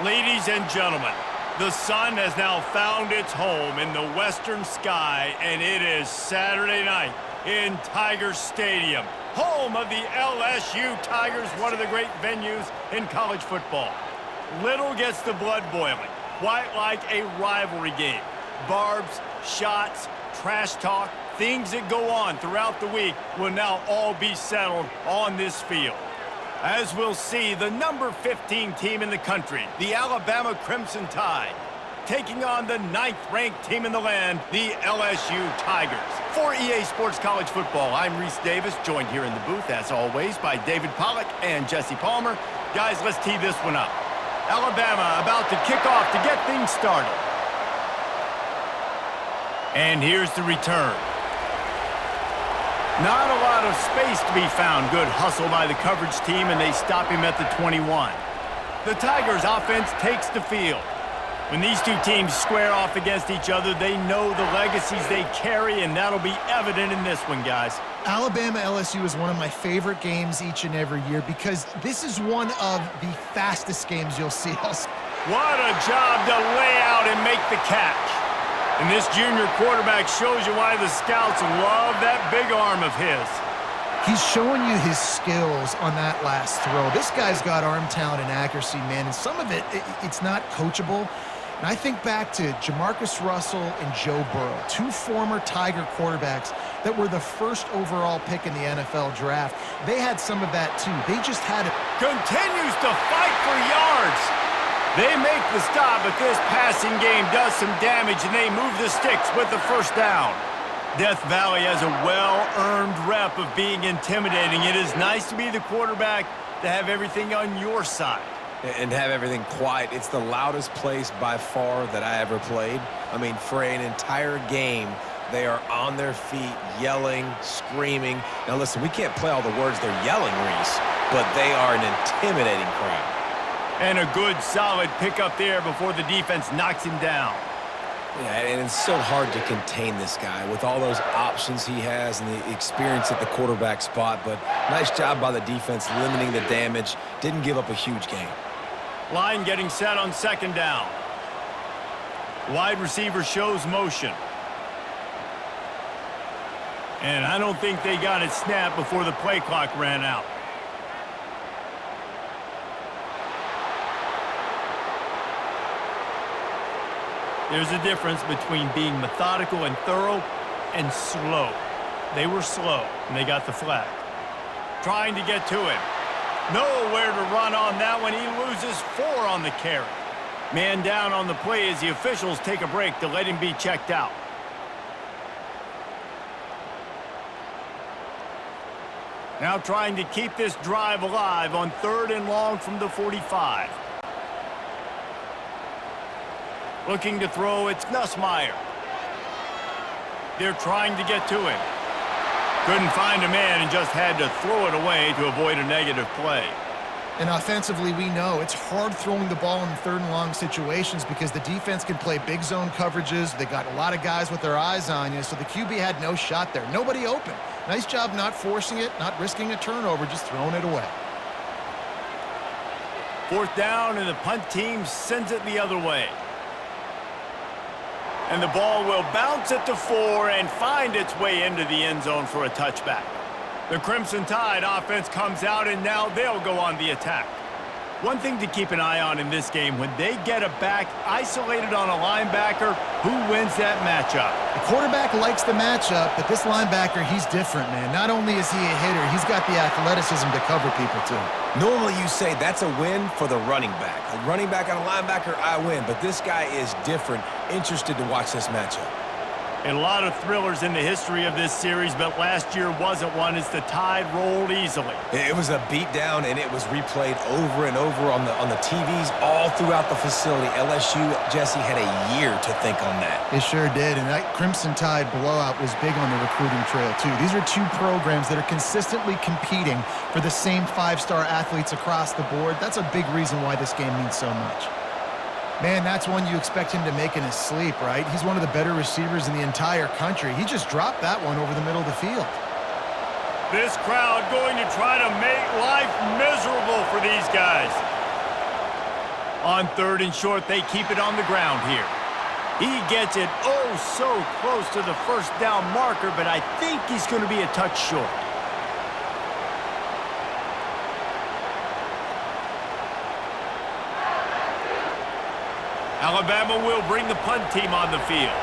Ladies and gentlemen, the sun has now found its home in the western sky, and it is Saturday night in Tiger Stadium, home of the LSU Tigers, one of the great venues in college football. Little gets the blood boiling, quite like a rivalry game. Barbs, shots, trash talk, things that go on throughout the week will now all be settled on this field. As we'll see, the number 15 team in the country, the Alabama Crimson Tide, taking on the 9th-ranked team in the land, the LSU Tigers. For EA Sports College Football, I'm Reese Davis, joined here in the booth, as always, by David Pollack and Jesse Palmer. Guys, let's tee this one up. Alabama about to kick off to get things started. And here's the return. Not a lot of space to be found. Good hustle by the coverage team, and they stop him at the 21. The Tigers' offense takes the field. When these two teams square off against each other, they know the legacies they carry, and that'll be evident in this one, guys. Alabama-LSU is one of my favorite games each and every year because this is one of the fastest games you'll see. What a job to lay out and make the catch. And this junior quarterback shows you why the scouts love that big arm of his. He's showing you his skills on that last throw. This guy's got arm talent and accuracy, man, and some of it's not coachable. And I think back to Jamarcus Russell and Joe Burrow, two former Tiger quarterbacks that were the first overall pick in the NFL draft. They had some of that, too. They just had it. Continues to fight for yards. They make the stop, but this passing game does some damage, and they move the sticks with the first down. Death Valley has a well-earned rep of being intimidating. It is nice to be the quarterback, to have everything on your side. And have everything quiet. It's the loudest place by far that I ever played. I mean, for an entire game, they are on their feet, yelling, screaming. Now, listen, we can't play all the words they're yelling, Reese, but they are an intimidating crowd. And a good, solid pickup there before the defense knocks him down. Yeah, and it's so hard to contain this guy with all those options he has and the experience at the quarterback spot. But nice job by the defense limiting the damage. Didn't give up a huge gain. Line getting set on second down. Wide receiver shows motion. And I don't think they got it snapped before the play clock ran out. There's a difference between being methodical and thorough and slow. They were slow, and they got the flag. Trying to get to him. Nowhere to run on that one. He loses 4 on the carry. Man down on the play as the officials take a break to let him be checked out. Now trying to keep this drive alive on 3rd and long from the 45. Looking to throw, it's Nussmeier. They're trying to get to him. Couldn't find a man and just had to throw it away to avoid a negative play. And offensively, we know it's hard throwing the ball in 3rd and long situations because the defense can play big zone coverages. They got a lot of guys with their eyes on you, so the QB had no shot there. Nobody open. Nice job not forcing it, not risking a turnover, just throwing it away. 4th down, and the punt team sends it the other way. And the ball will bounce at the 4 and find its way into the end zone for a touchback. The Crimson Tide offense comes out, and now they'll go on the attack. One thing to keep an eye on in this game, when they get a back isolated on a linebacker, who wins that matchup? The quarterback likes the matchup, but this linebacker, he's different, man. Not only is he a hitter, he's got the athleticism to cover people, too. Normally you say that's a win for the running back. A running back on a linebacker, I win. But this guy is different. Interested to watch this matchup. A lot of thrillers in the history of this series, but last year wasn't one as the Tide rolled easily. It was a beatdown, and it was replayed over and over on the TVs all throughout the facility. LSU, Jesse, had a year to think on that. It sure did, and that Crimson Tide blowout was big on the recruiting trail, too. These are two programs that are consistently competing for the same 5-star athletes across the board. That's a big reason why this game means so much. Man, that's one you expect him to make in his sleep, right? He's one of the better receivers in the entire country. He just dropped that one over the middle of the field. This crowd going to try to make life miserable for these guys. On 3rd and short, they keep it on the ground here. He gets it oh so close to the first down marker, but I think he's going to be a touch short. Alabama will bring the punt team on the field.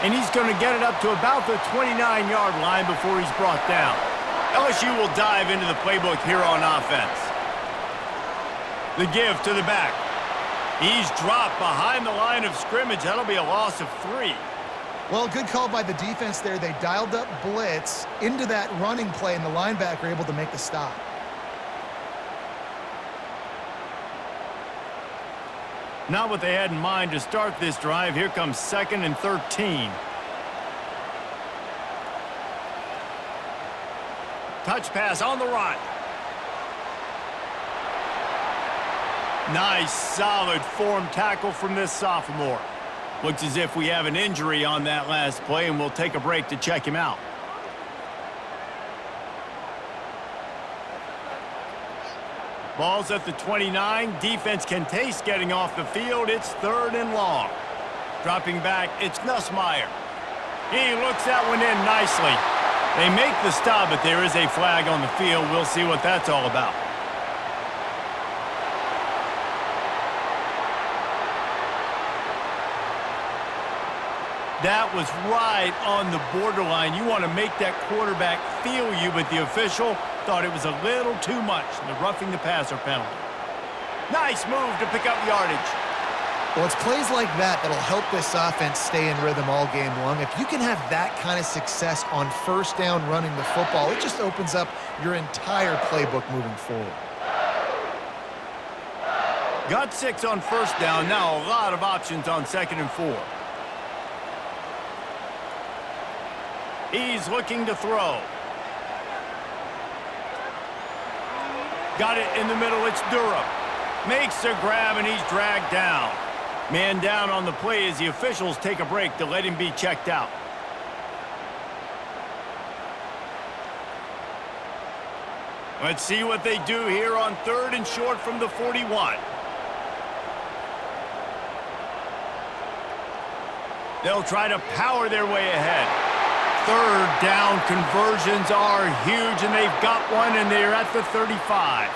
And he's going to get it up to about the 29-yard line before he's brought down. LSU will dive into the playbook here on offense. The give to the back. He's dropped behind the line of scrimmage. That'll be a loss of 3. Well, good call by the defense there. They dialed up blitz into that running play, and the linebacker able to make the stop. Not what they had in mind to start this drive. Here comes 2nd and 13. Touch pass on the run. Nice, solid form tackle from this sophomore. Looks as if we have an injury on that last play, and we'll take a break to check him out. Ball's at the 29. Defense can taste getting off the field. It's 3rd and long. Dropping back, it's Nussmeier. He looks that one in nicely. They make the stop, but there is a flag on the field. We'll see what that's all about. That was right on the borderline. You want to make that quarterback feel you, but the official thought it was a little too much. The roughing the passer penalty. Nice move to pick up yardage. Well, it's plays like that that'll help this offense stay in rhythm all game long. If you can have that kind of success on 1st down running the football, it just opens up your entire playbook moving forward. Got 6 on 1st down. Now a lot of options on 2nd and 4. He's looking to throw. Got it in the middle. It's Durham. Makes a grab, and he's dragged down. Man down on the play as the officials take a break to let him be checked out. Let's see what they do here on 3rd and short from the 41. They'll try to power their way ahead. 3rd down conversions are huge, and they've got one, and they're at the 35.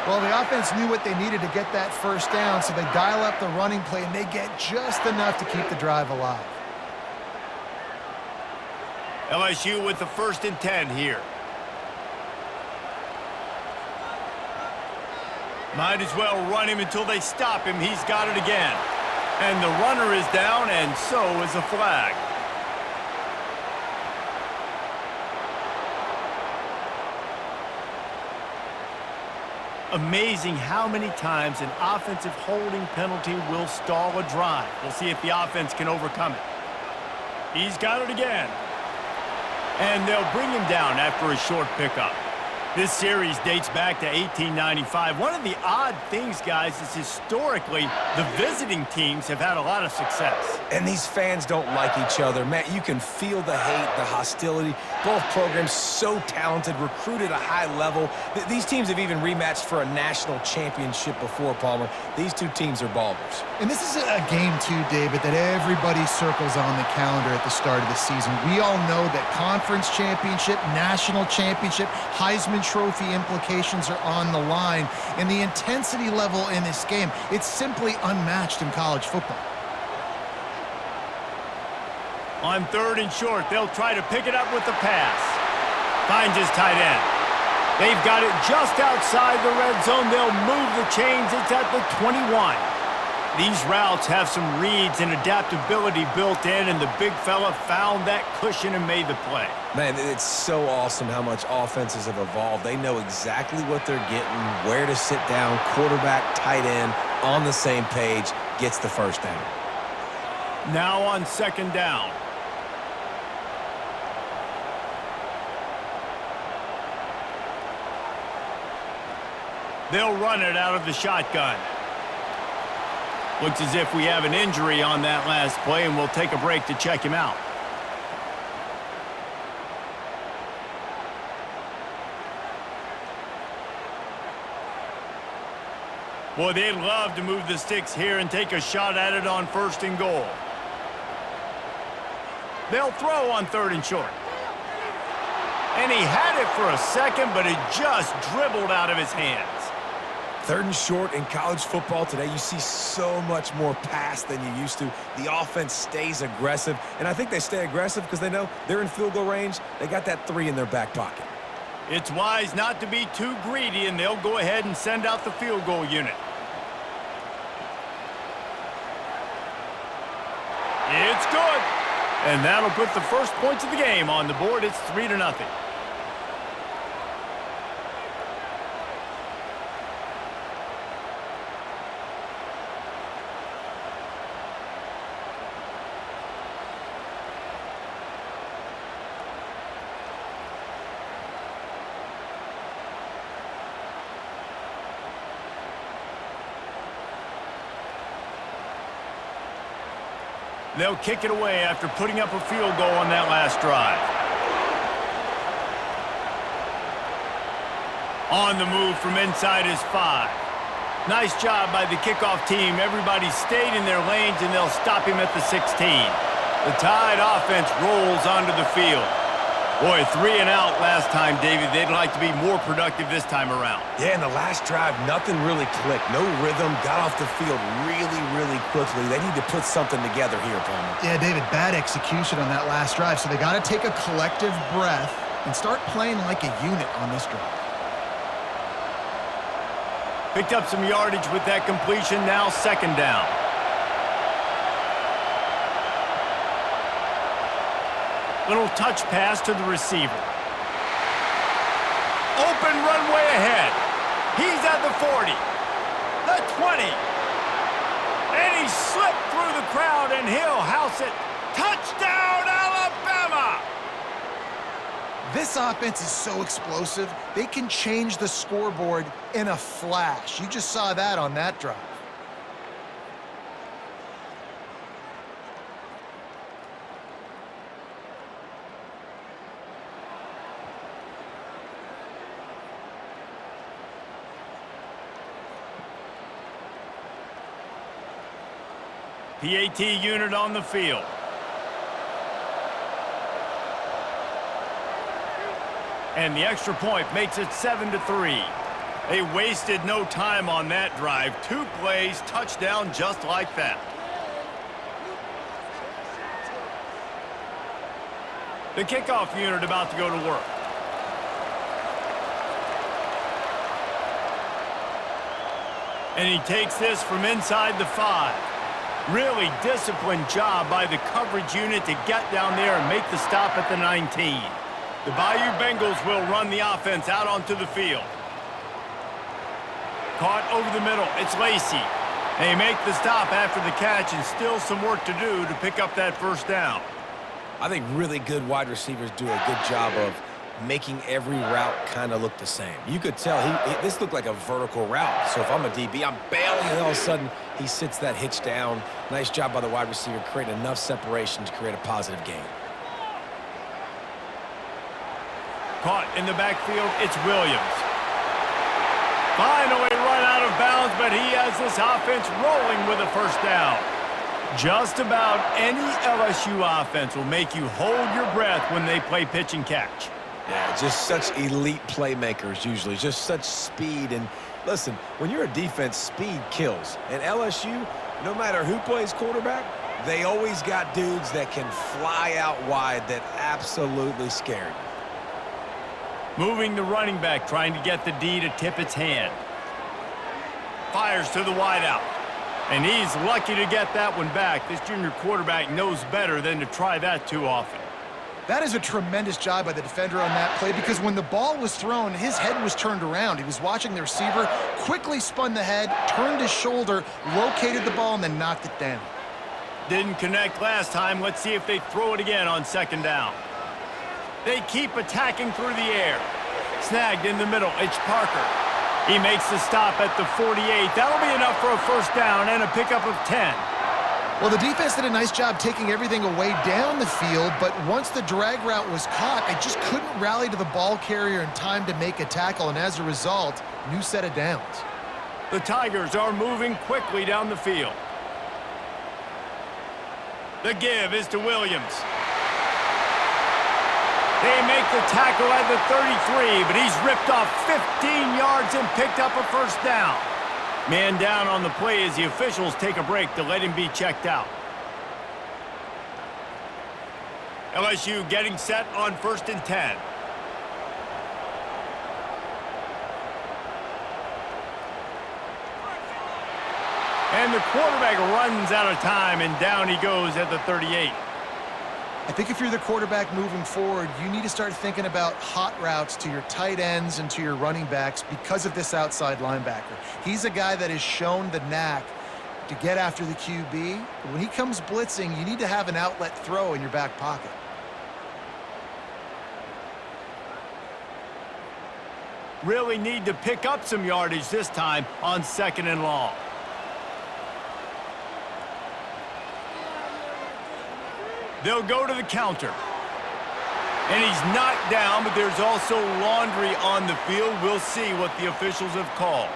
Well, the offense knew what they needed to get that 1st down, so they dial up the running play, and they get just enough to keep the drive alive. LSU with the 1st and 10 here. Might as well run him until they stop him. He's got it again. And the runner is down, and so is the flag. Amazing how many times an offensive holding penalty will stall a drive. We'll see if the offense can overcome it. He's got it again. And they'll bring him down after a short pickup. This series dates back to 1895. One of the odd things, guys, is historically the visiting teams have had a lot of success. And these fans don't like each other. Matt, you can feel the hate, the hostility. Both programs so talented, recruited at a high level. These teams have even rematched for a national championship before, Palmer. These two teams are ballers. And this is a game, too, David, that everybody circles on the calendar at the start of the season. We all know that conference championship, national championship, Heisman Trophy implications are on the line. And the intensity level in this game, it's simply unmatched in college football. On 3rd and short, they'll try to pick it up with the pass. Finds his tight end. They've got it just outside the red zone. They'll move the chains. It's at the 21. These routes have some reads and adaptability built in, and the big fella found that cushion and made the play. Man, it's so awesome how much offenses have evolved. They know exactly what they're getting, where to sit down, quarterback, tight end, on the same page, gets the 1st down. Now on 2nd down. They'll run it out of the shotgun. Looks as if we have an injury on that last play, and we'll take a break to check him out. Boy, they'd love to move the sticks here and take a shot at it on 1st and goal. They'll throw on 3rd and short. And he had it for a second, but it just dribbled out of his hands. 3rd and short in college football today, you see so much more pass than you used to. The offense stays aggressive, and I think they stay aggressive because they know they're in field goal range. They got that 3 in their back pocket. It's wise not to be too greedy, and they'll go ahead and send out the field goal unit. It's good. And that'll put the first points of the game on the board. It's 3-0. They'll kick it away after putting up a field goal on that last drive. On the move from inside his 5. Nice job by the kickoff team. Everybody stayed in their lanes, and they'll stop him at the 16. The Tide offense rolls onto the field. Boy, 3 and out last time, David. They'd like to be more productive this time around. Yeah, in the last drive, nothing really clicked. No rhythm, got off the field really quickly. They need to put something together here, Palmer. Yeah, David, bad execution on that last drive, so they got to take a collective breath and start playing like a unit on this drive. Picked up some yardage with that completion, now 2nd down. Little touch pass to the receiver. Open runway ahead. He's at the 40, the 20. And he slipped through the crowd, and he'll house it. Touchdown, Alabama! This offense is so explosive, they can change the scoreboard in a flash. You just saw that on that drive. PAT unit on the field. And the extra point makes it 7-3. They wasted no time on that drive. 2 plays, touchdown just like that. The kickoff unit about to go to work. And he takes this from inside the 5. Really disciplined job by the coverage unit to get down there and make the stop at the 19. The Bayou Bengals will run the offense out onto the field. Caught over the middle. It's Lacey. They make the stop after the catch, and still some work to do to pick up that 1st down. I think really good wide receivers do a good job of making every route kind of look the same. You could tell this looked like a vertical route. So if I'm a DB, I'm bailing, and all of a sudden he sits that hitch down. Nice job by the wide receiver, creating enough separation to create a positive gain. Caught in the backfield, it's Williams. Finally run out of bounds, but he has this offense rolling with a 1st down. Just about any LSU offense will make you hold your breath when they play pitch and catch. Yeah, just such elite playmakers usually, just such speed. And listen, when you're a defense, speed kills. And LSU, no matter who plays quarterback, they always got dudes that can fly out wide that absolutely scare you. Moving the running back, trying to get the D to tip its hand. Fires to the wideout. And he's lucky to get that one back. This junior quarterback knows better than to try that too often. That is a tremendous job by the defender on that play, because when the ball was thrown, his head was turned around. He was watching the receiver, quickly spun the head, turned his shoulder, located the ball, and then knocked it down. Didn't connect last time. Let's see if they throw it again on 2nd down. They keep attacking through the air. Snagged in the middle. It's Parker. He makes the stop at the 48. That'll be enough for a first down and a pickup of 10. Well, the defense did a nice job taking everything away down the field, but once the drag route was caught, they just couldn't rally to the ball carrier in time to make a tackle, and as a result, new set of downs. The Tigers are moving quickly down the field. The give is to Williams. They make the tackle at the 33, but he's ripped off 15 yards and picked up a first down. Man down on the play as the officials take a break to let him be checked out. LSU getting set on 1st and 10. And the quarterback runs out of time, and down he goes at the 38. I think if you're the quarterback moving forward, you need to start thinking about hot routes to your tight ends and to your running backs because of this outside linebacker. He's a guy that has shown the knack to get after the QB. When he comes blitzing, you need to have an outlet throw in your back pocket. Really need to pick up some yardage this time on 2nd and long. They'll go to the counter. And he's knocked down, but there's also laundry on the field. We'll see what the officials have called.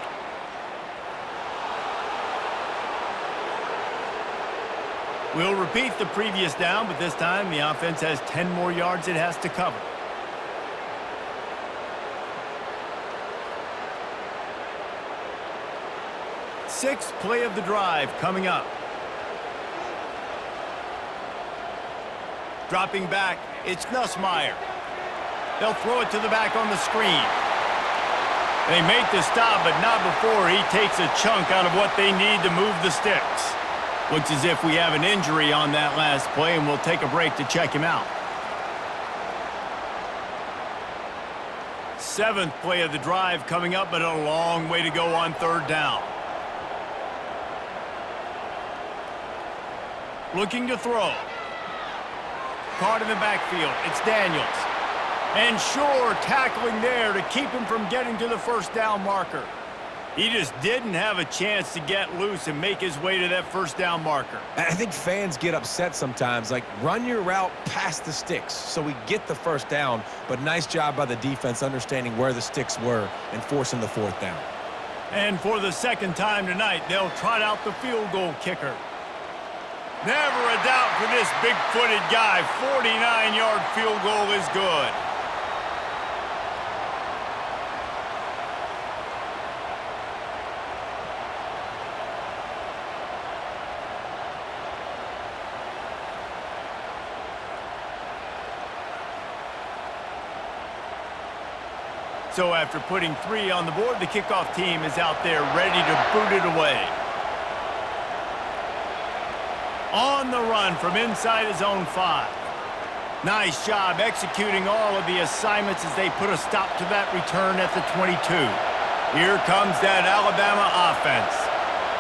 We'll repeat the previous down, but this time the offense has 10 more yards it has to cover. Sixth play of the drive coming up. Dropping back, it's Nussmeier. They'll throw it to the back on the screen. They make the stop, but not before he takes a chunk out of what they need to move the sticks. Looks as if we have an injury on that last play, and we'll take a break to check him out. Seventh play of the drive coming up, but a long way to go on 3rd down. Looking to throw. Caught in the backfield. It's Daniels. And Shore tackling there to keep him from getting to the first down marker. He just didn't have a chance to get loose and make his way to that first down marker. I think fans get upset sometimes, like run your route past the sticks so we get the first down, but nice job by the defense understanding where the sticks were and forcing the 4th down. And for the 2nd time tonight, they'll trot out the field goal kicker. Never a doubt for this big-footed guy. 49-yard field goal is good. So after putting 3 on the board, the kickoff team is out there ready to boot it away. On the run from inside his own 5. Nice job executing all of the assignments as they put a stop to that return at the 22. Here comes that Alabama offense.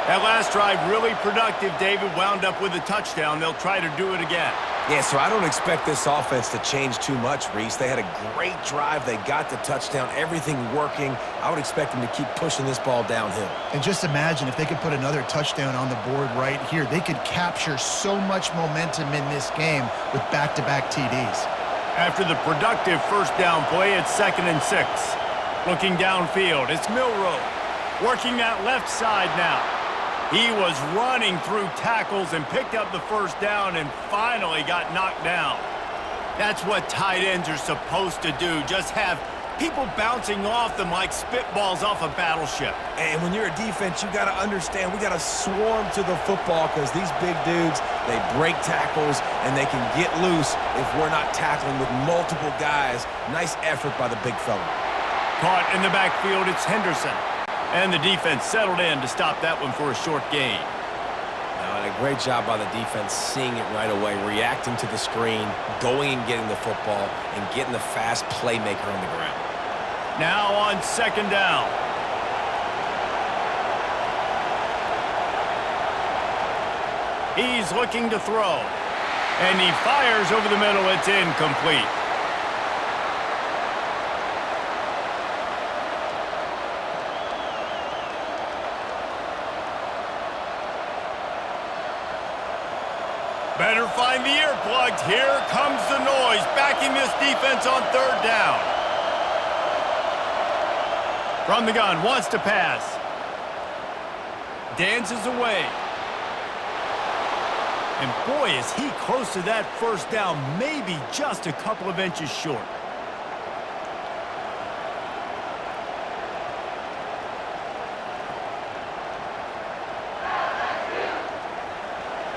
That last drive really productive. David wound up with a touchdown. They'll try to do it again. Yeah, so I don't expect this offense to change too much, Reese. They had a great drive. They got the touchdown, everything working. I would expect them to keep pushing this ball downhill. And just imagine if they could put another touchdown on the board right here. They could capture so much momentum in this game with back-to-back TDs. After the productive first down play, it's 2nd and 6. Looking downfield, it's Milroe. Working that left side now. He was running through tackles and picked up the first down and finally got knocked down. That's what tight ends are supposed to do. Just have people bouncing off them like spitballs off a battleship. And when you're a defense, you got to understand we got to swarm to the football because these big dudes, they break tackles and they can get loose if we're not tackling with multiple guys. Nice effort by the big fella. Caught in the backfield, it's Henderson. And the defense settled in to stop that one for a short gain. Now, and a great job by the defense seeing it right away, reacting to the screen, going and getting the football, and getting the fast playmaker on the ground. Now on 2nd down. He's looking to throw. And he fires over the middle. It's incomplete. Better find the earplugs. Here comes the noise, backing this defense on third down. From the gun, wants to pass. Dances away. And boy, is he close to that first down, maybe just a couple of inches short.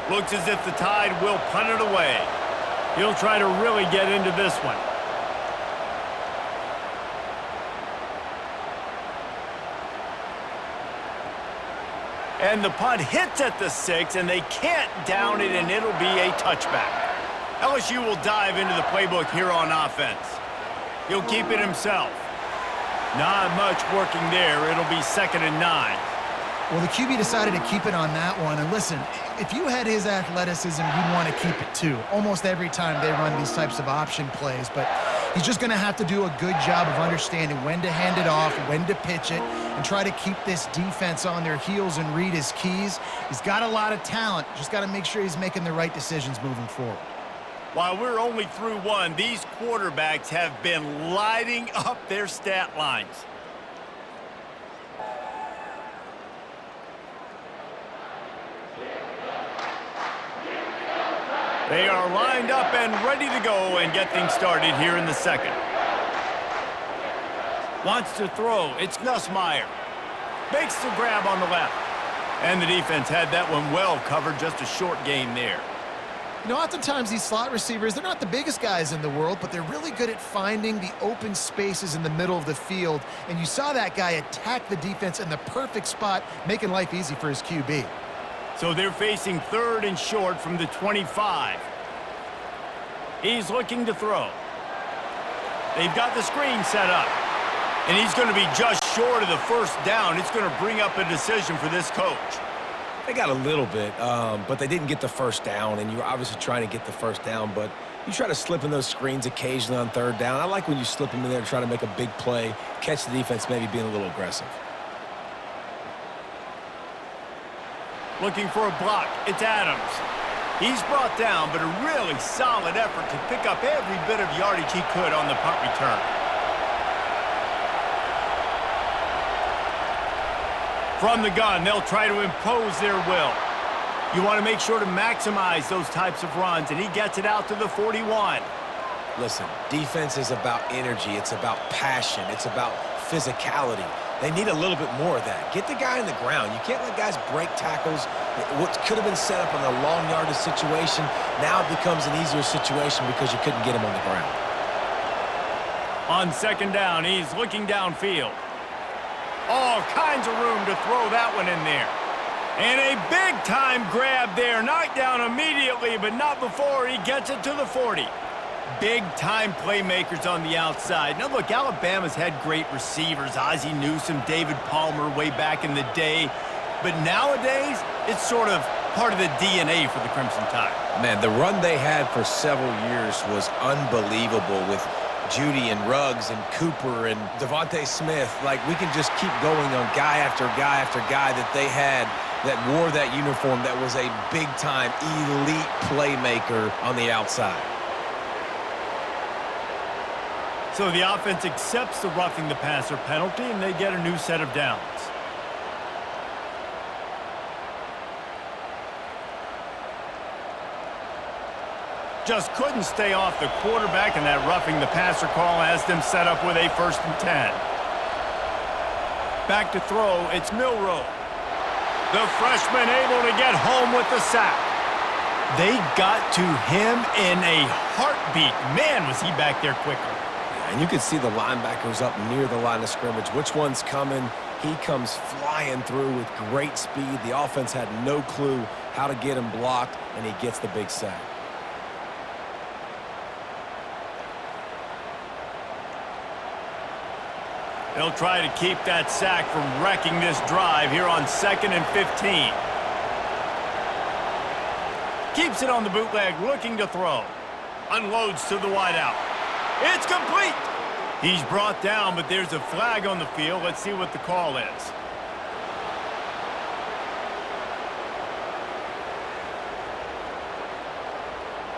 Looks as if the Tide will punt it away. He'll try to really get into this one. And the punt hits at the 6, and they can't down it, and it'll be a touchback. LSU will dive into the playbook here on offense. He'll keep it himself. Not much working there. It'll be 2nd and 9. Well, the QB decided to keep it on that one. And listen, if you had his athleticism, you'd want to keep it too. Almost every time they run these types of option plays. But he's just going to have to do a good job of understanding when to hand it off, when to pitch it, and try to keep this defense on their heels and read his keys. He's got a lot of talent. Just got to make sure he's making the right decisions moving forward. While we're only through one, these quarterbacks have been lighting up their stat lines. They are lined up and ready to go and get things started here in the second. Wants to throw. It's Nussmeier. Makes the grab on the left. And the defense had that one well covered. Just a short gain there. You know, oftentimes these slot receivers, they're not the biggest guys in the world, but they're really good at finding the open spaces in the middle of the field. And you saw that guy attack the defense in the perfect spot, making life easy for his QB. So they're facing 3rd and short from the 25. He's looking to throw. They've got the screen set up. And he's going to be just short of the first down. It's going to bring up a decision for this coach. They got a little bit, but they didn't get the first down, and you're obviously trying to get the first down, but you try to slip in those screens occasionally on 3rd down. I like when you slip them in there to try to make a big play, catch the defense maybe being a little aggressive. Looking for a block. It's Adams. He's brought down, but a really solid effort to pick up every bit of yardage he could on the punt return. From the gun, they'll try to impose their will. You want to make sure to maximize those types of runs, and he gets it out to the 41. Listen, defense is about energy. It's about passion. It's about physicality. They need a little bit more of that. Get the guy in the ground. You can't let guys break tackles. What could have been set up in a long yardage situation, now it becomes an easier situation because you couldn't get him on the ground. On 2nd down, he's looking downfield. All kinds of room to throw that one in there. And a big-time grab there. Knocked down immediately, but not before he gets it to the 40. Big-time playmakers on the outside. Now, look, Alabama's had great receivers. Ozzie Newsome, David Palmer way back in the day. But nowadays, it's sort of part of the DNA for the Crimson Tide. Man, the run they had for several years was unbelievable with Judy and Ruggs and Cooper and Devontae Smith. Like, we can just keep going on guy after guy after guy that they had that wore that uniform that was a big-time elite playmaker on the outside. So the offense accepts the roughing the passer penalty, and they get a new set of downs. Just couldn't stay off the quarterback, and that roughing the passer call has them set up with a 1st and 10. Back to throw, it's Milroe. The freshman able to get home with the sack. They got to him in a heartbeat. Man, was he back there quickly. And you can see the linebackers up near the line of scrimmage. Which one's coming? He comes flying through with great speed. The offense had no clue how to get him blocked, and he gets the big sack. They'll try to keep that sack from wrecking this drive here on 2nd and 15. Keeps it on the bootleg, looking to throw. Unloads to the wideout. It's complete. He's brought down, but there's a flag on the field. Let's see what the call is.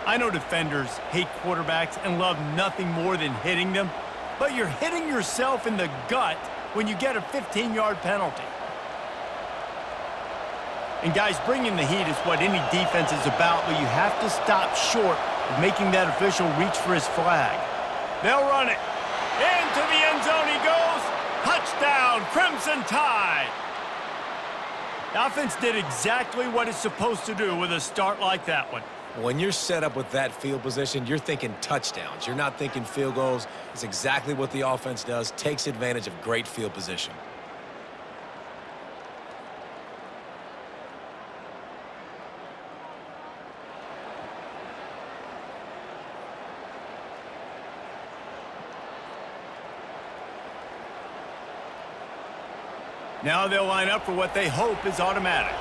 I know defenders hate quarterbacks and love nothing more than hitting them, but you're hitting yourself in the gut when you get a 15-yard penalty. And guys, bringing the heat is what any defense is about, but you have to stop short of making that official reach for his flag. They'll run it. Into the end zone he goes. Touchdown, Crimson Tide. The offense did exactly what it's supposed to do with a start like that one. When you're set up with that field position, you're thinking touchdowns. You're not thinking field goals. It's exactly what the offense does, takes advantage of great field position. Now they'll line up for what they hope is automatic.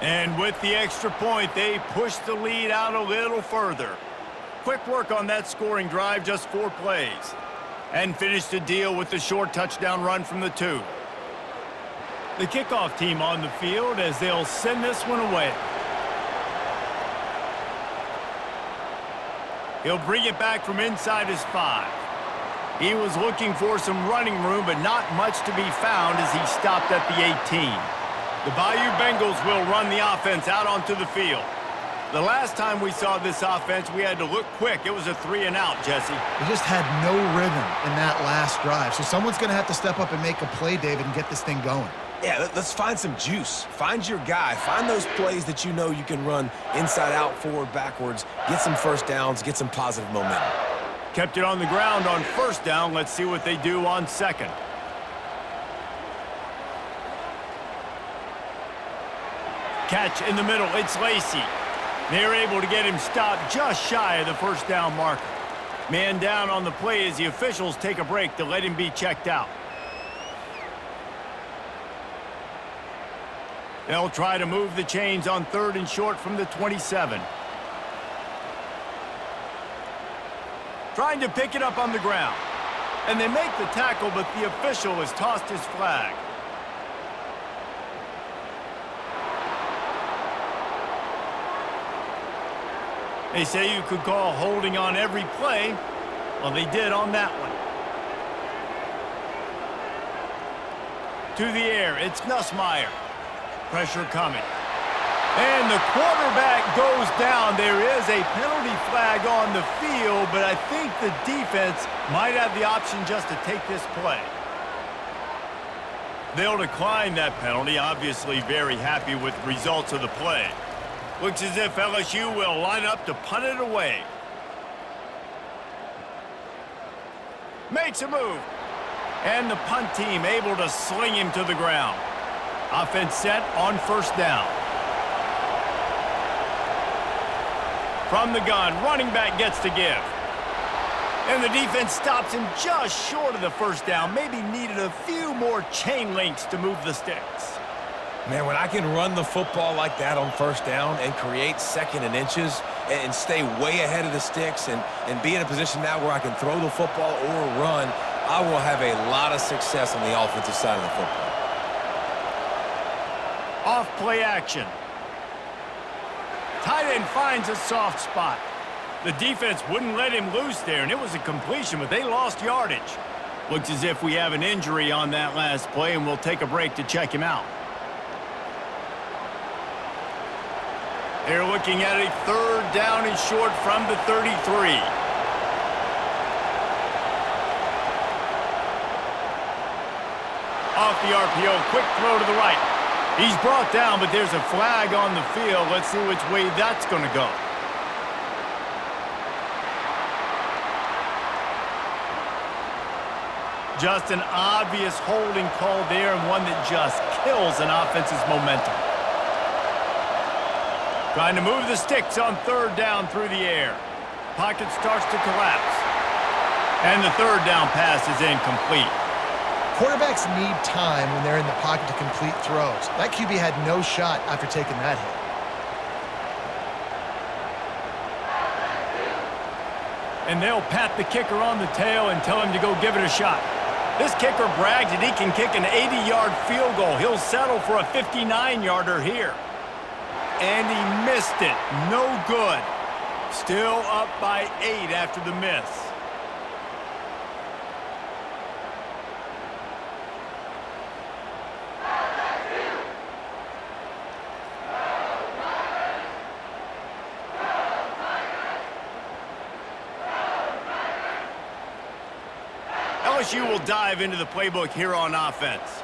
And with the extra point, they push the lead out a little further. Quick work on that scoring drive, just 4 plays. And finish the deal with the short touchdown run from the 2. The kickoff team on the field as they'll send this one away. He'll bring it back from inside his 5. He was looking for some running room, but not much to be found as he stopped at the 18. The Bayou Bengals will run the offense out onto the field. The last time we saw this offense, we had to look quick. It was a 3-and-out, Jesse. They just had no rhythm in that last drive. So someone's going to have to step up and make a play, David, and get this thing going. Yeah, let's find some juice. Find your guy. Find those plays that you know you can run inside out, forward, backwards. Get some first downs. Get some positive momentum. Kept it on the ground on first down. Let's see what they do on second. Catch in the middle. It's Lacey. They're able to get him stopped just shy of the first down marker. Man down on the play as the officials take a break to let him be checked out. They'll try to move the chains on 3rd and short from the 27. Trying to pick it up on the ground. And they make the tackle, but the official has tossed his flag. They say you could call holding on every play. Well, they did on that one. To the air, it's Nussmeier. Pressure coming. And the quarterback goes down. There is a penalty flag on the field, but I think the defense might have the option just to take this play. They'll decline that penalty, obviously very happy with the results of the play. Looks as if LSU will line up to punt it away. Makes a move. And the punt team able to sling him to the ground. Offense set on first down. From the gun, running back gets to give. And the defense stops him just short of the first down. Maybe needed a few more chain links to move the sticks. Man, when I can run the football like that on first down and create 2nd and inches and stay way ahead of the sticks and be in a position now where I can throw the football or run, I will have a lot of success on the offensive side of the football. Off play action. Tight end finds a soft spot. The defense wouldn't let him loose there, and it was a completion, but they lost yardage. Looks as if we have an injury on that last play, and we'll take a break to check him out. They're looking at a 3rd down and short from the 33. Off the RPO, quick throw to the right. He's brought down, but there's a flag on the field. Let's see which way that's going to go. Just an obvious holding call there, and one that just kills an offense's momentum. Trying to move the sticks on 3rd down through the air. Pocket starts to collapse. And the 3rd down pass is incomplete. Quarterbacks need time when they're in the pocket to complete throws. That QB had no shot after taking that hit. And they'll pat the kicker on the tail and tell him to go give it a shot. This kicker brags that he can kick an 80-yard field goal. He'll settle for a 59-yarder here. And he missed it. No good. Still up by 8 after the miss. LSU will dive into the playbook here on offense.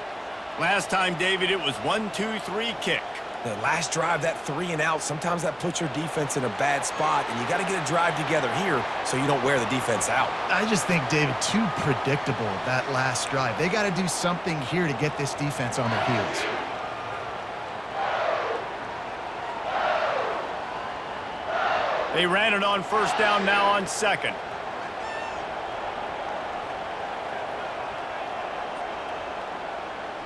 Last time, David, it was 1-2-3 kick. The last drive, that 3 and out, sometimes that puts your defense in a bad spot, and you got to get a drive together here so you don't wear the defense out. I just think, David, too predictable, that last drive. They got to do something here to get this defense on their heels. They ran it on first down, now on second.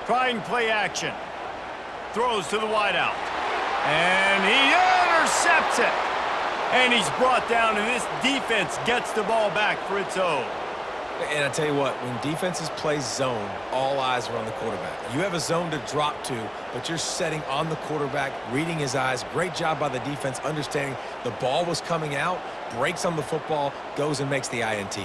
Trying play action. Throws to the wideout. And he intercepts it. And he's brought down, and this defense gets the ball back for its own. And I tell you what, when defenses play zone, all eyes are on the quarterback. You have a zone to drop to, but you're setting on the quarterback, reading his eyes. Great job by the defense, understanding the ball was coming out, breaks on the football, goes and makes the INT.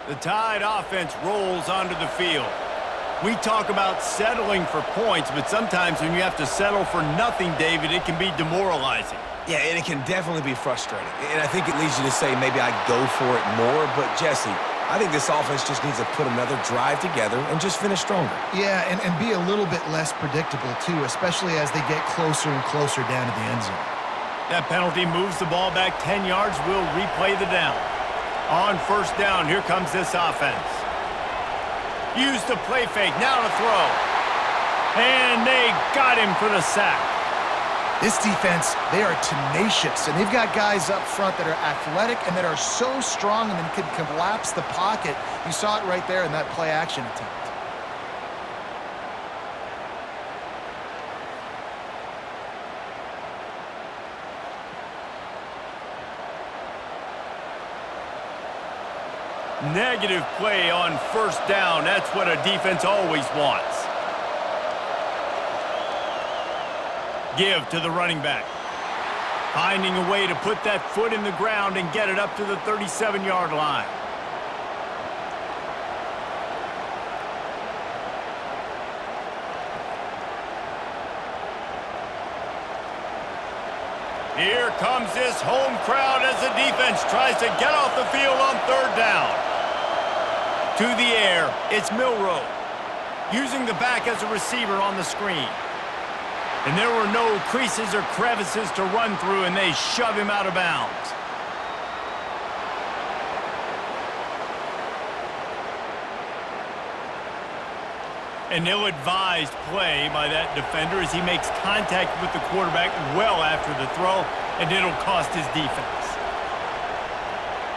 The Tide offense rolls onto the field. We talk about settling for points, but sometimes when you have to settle for nothing, David, it can be demoralizing. Yeah, and it can definitely be frustrating. And I think it leads you to say maybe I go for it more. But, Jesse, I think this offense just needs to put another drive together and just finish stronger. Yeah, and be a little bit less predictable, too, especially as they get closer and closer down to the end zone. That penalty moves the ball back 10 yards. We'll replay the down. On first down, here comes this offense. Use the play fake, now to throw. And they got him for the sack. This defense, they are tenacious, and they've got guys up front that are athletic and that are so strong and then can collapse the pocket. You saw it right there in that play action attempt. Negative play on first down. That's what a defense always wants. Give to the running back. Finding a way to put that foot in the ground and get it up to the 37-yard line. Here comes this home crowd as the defense tries to get off the field on third down. To the air, it's Milroe, using the back as a receiver on the screen. And there were no creases or crevices to run through, and they shove him out of bounds. An ill-advised play by that defender as he makes contact with the quarterback well after the throw, and it'll cost his defense.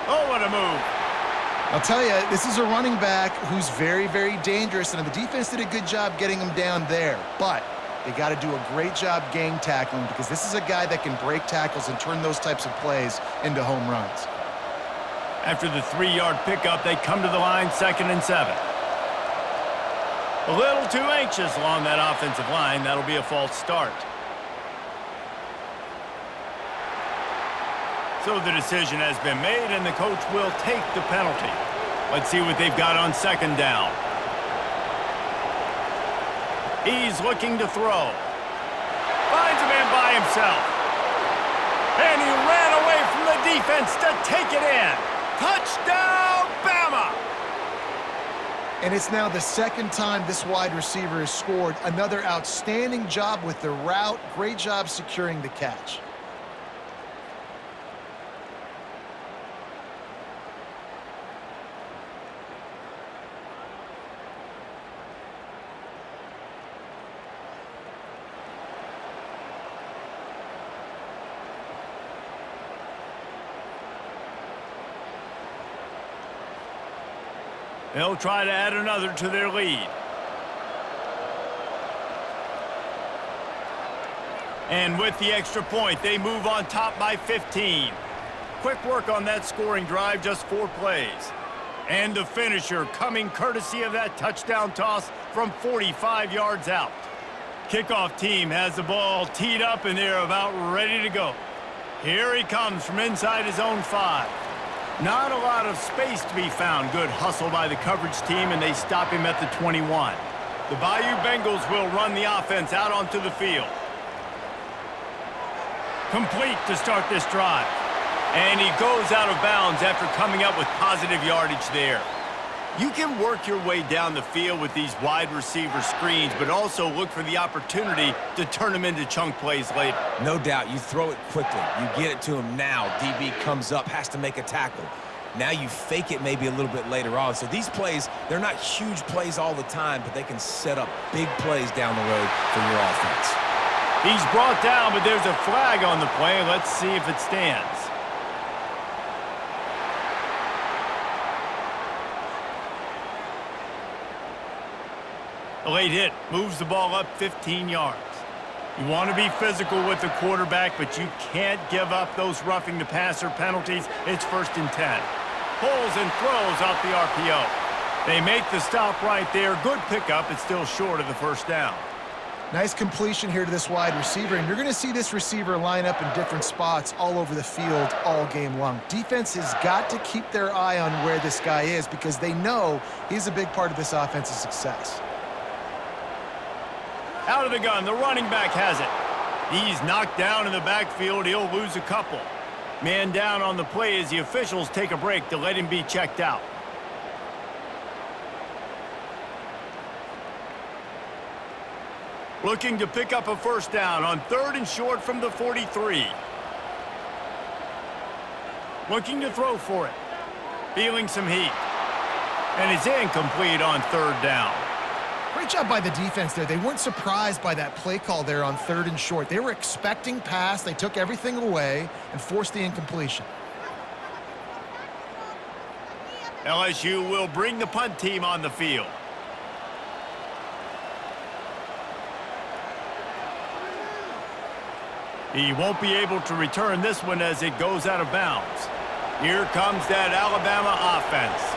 Oh, what a move. I'll tell you, this is a running back who's very, very dangerous, and the defense did a good job getting him down there. But they got to do a great job gang tackling because this is a guy that can break tackles and turn those types of plays into home runs. After the 3-yard pickup, they come to the line, 2nd and 7. A little too anxious along that offensive line. That'll be a false start. So the decision has been made, and the coach will take the penalty. Let's see what they've got on 2nd down. He's looking to throw. Finds a man by himself. And he ran away from the defense to take it in. Touchdown, Bama! And it's now the second time this wide receiver has scored. Another outstanding job with the route. Great job securing the catch. They'll try to add another to their lead. And with the extra point, they move on top by 15. Quick work on that scoring drive, just 4 plays. And the finisher coming courtesy of that touchdown toss from 45 yards out. Kickoff team has the ball teed up and they're about ready to go. Here he comes from inside his own 5. Not a lot of space to be found. Good hustle by the coverage team, and they stop him at the 21. The Bayou Bengals will run the offense out onto the field. Complete to start this drive. And he goes out of bounds after coming up with positive yardage there. You can work your way down the field with these wide receiver screens, but also look for the opportunity to turn them into chunk plays later. No doubt, you throw it quickly. You get it to him now. DB comes up, has to make a tackle. Now you fake it maybe a little bit later on. So these plays, they're not huge plays all the time, but they can set up big plays down the road for your offense. He's brought down, but there's a flag on the play. Let's see if it stands. A late hit moves the ball up 15 yards. You want to be physical with the quarterback, but you can't give up those roughing the passer penalties. It's 1st and 10. Pulls and throws off the RPO. They make the stop right there. Good pickup. It's still short of the 1st down. Nice completion here to this wide receiver, and you're going to see this receiver line up in different spots all over the field all game long. Defense has got to keep their eye on where this guy is because they know he's a big part of this offense's success. Out of the gun, the running back has it. He's knocked down in the backfield. He'll lose a couple. Man down on the play as the officials take a break to let him be checked out. Looking to pick up a 1st down on 3rd and short from the 43. Looking to throw for it. Feeling some heat. And it's incomplete on 3rd down. Great job by the defense there. They weren't surprised by that play call there on 3rd and short. They were expecting pass. They took everything away and forced the incompletion. LSU will bring the punt team on the field. He won't be able to return this one as it goes out of bounds. Here comes that Alabama offense.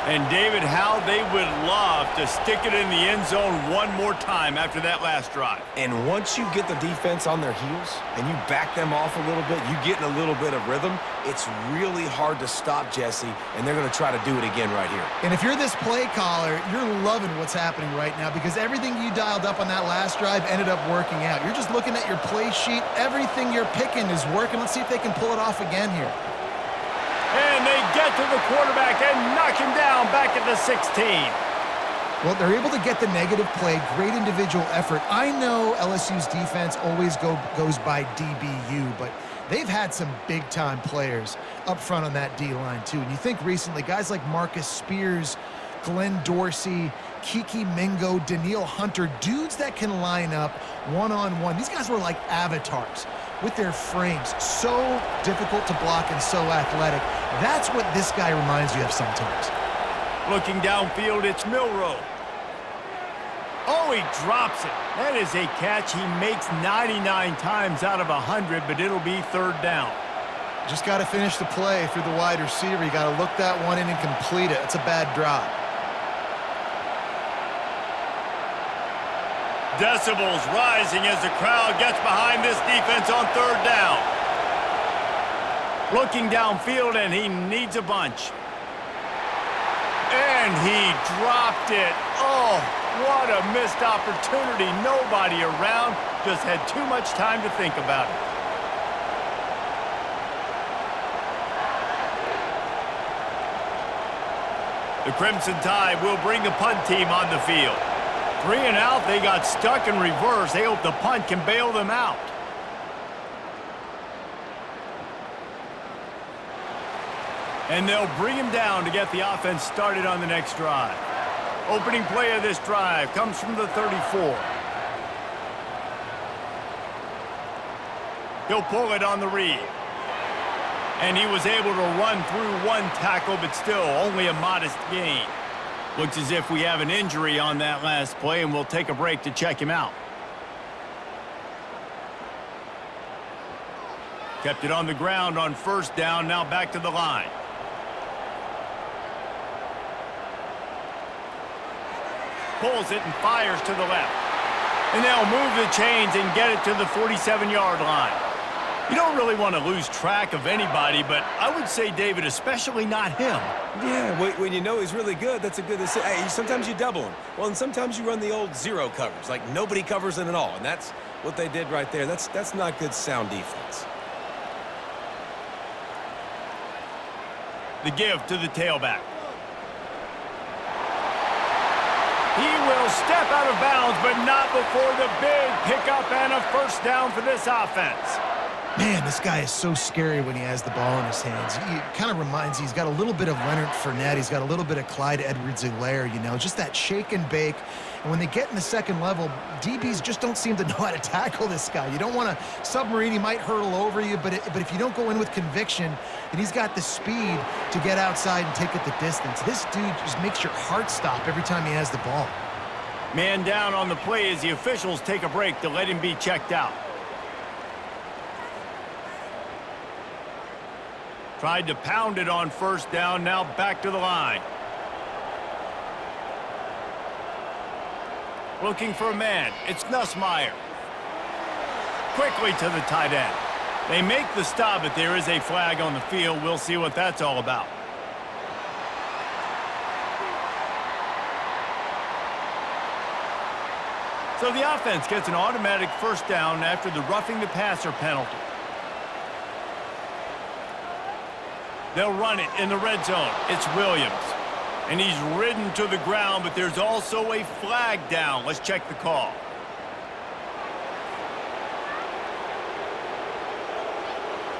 And David, how they would love to stick it in the end zone one more time after that last drive. And once you get the defense on their heels and you back them off a little bit, you get in a little bit of rhythm, it's really hard to stop, Jesse, and they're going to try to do it again right here. And if you're this play caller, you're loving what's happening right now because everything you dialed up on that last drive ended up working out. You're just looking at your play sheet. Everything you're picking is working. Let's see if they can pull it off again here. And they get to the quarterback and knock him down back at the 16. Well, they're able to get the negative play, great individual effort. I know LSU's defense always goes by DBU, but they've had some big-time players up front on that D-line, too. And you think recently, guys like Marcus Spears, Glenn Dorsey, Kiki Mingo, Daniil Hunter, dudes that can line up one-on-one. These guys were like avatars with their frames. So difficult to block and so athletic. That's what this guy reminds you of sometimes. Looking downfield, it's Milroe. Oh, he drops it. That is a catch he makes 99 times out of 100, but it'll be 3rd down. Just got to finish the play through the wide receiver. You got to look that one in and complete it. It's a bad drop. Decibels rising as the crowd gets behind this defense on 3rd down. Looking downfield, and he needs a bunch. And he dropped it. Oh, what a missed opportunity. Nobody around. Just had too much time to think about it. The Crimson Tide will bring the punt team on the field. 3 and out, they got stuck in reverse. They hope the punt can bail them out. And they'll bring him down to get the offense started on the next drive. Opening play of this drive comes from the 34. He'll pull it on the read. And he was able to run through one tackle, but still only a modest gain. Looks as if we have an injury on that last play, and we'll take a break to check him out. Kept it on the ground on first down, now back to the line. Pulls it and fires to the left. And they'll move the chains and get it to the 47-yard line. You don't really want to lose track of anybody, but I would say, David, especially not him. Yeah, when you know he's really good, that's a good decision. Hey, sometimes you double him. Well, and sometimes you run the old zero coverage, like nobody covers it at all. And that's what they did right there. That's not good sound defense. The give to the tailback. He will step out of bounds, but not before the big pickup and a first down for this offense. Man, this guy is so scary when he has the ball in his hands. He kind of reminds you, he's got a little bit of Leonard Fournette. He's got a little bit of Clyde Edwards-Helaire, you know, just that shake and bake. And when they get in the second level, DBs just don't seem to know how to tackle this guy. You don't want to submarine. He might hurtle over you, but if you don't go in with conviction, and he's got the speed to get outside and take it the distance. This dude just makes your heart stop every time he has the ball. Man down on the play as the officials take a break to let him be checked out. Tried to pound it on first down, now back to the line. Looking for a man, it's Nussmeier. Quickly to the tight end. They make the stop, but there is a flag on the field. We'll see what that's all about. So the offense gets an automatic first down after the roughing the passer penalty. They'll run it in the red zone. It's Williams. And he's ridden to the ground, but there's also a flag down. Let's check the call.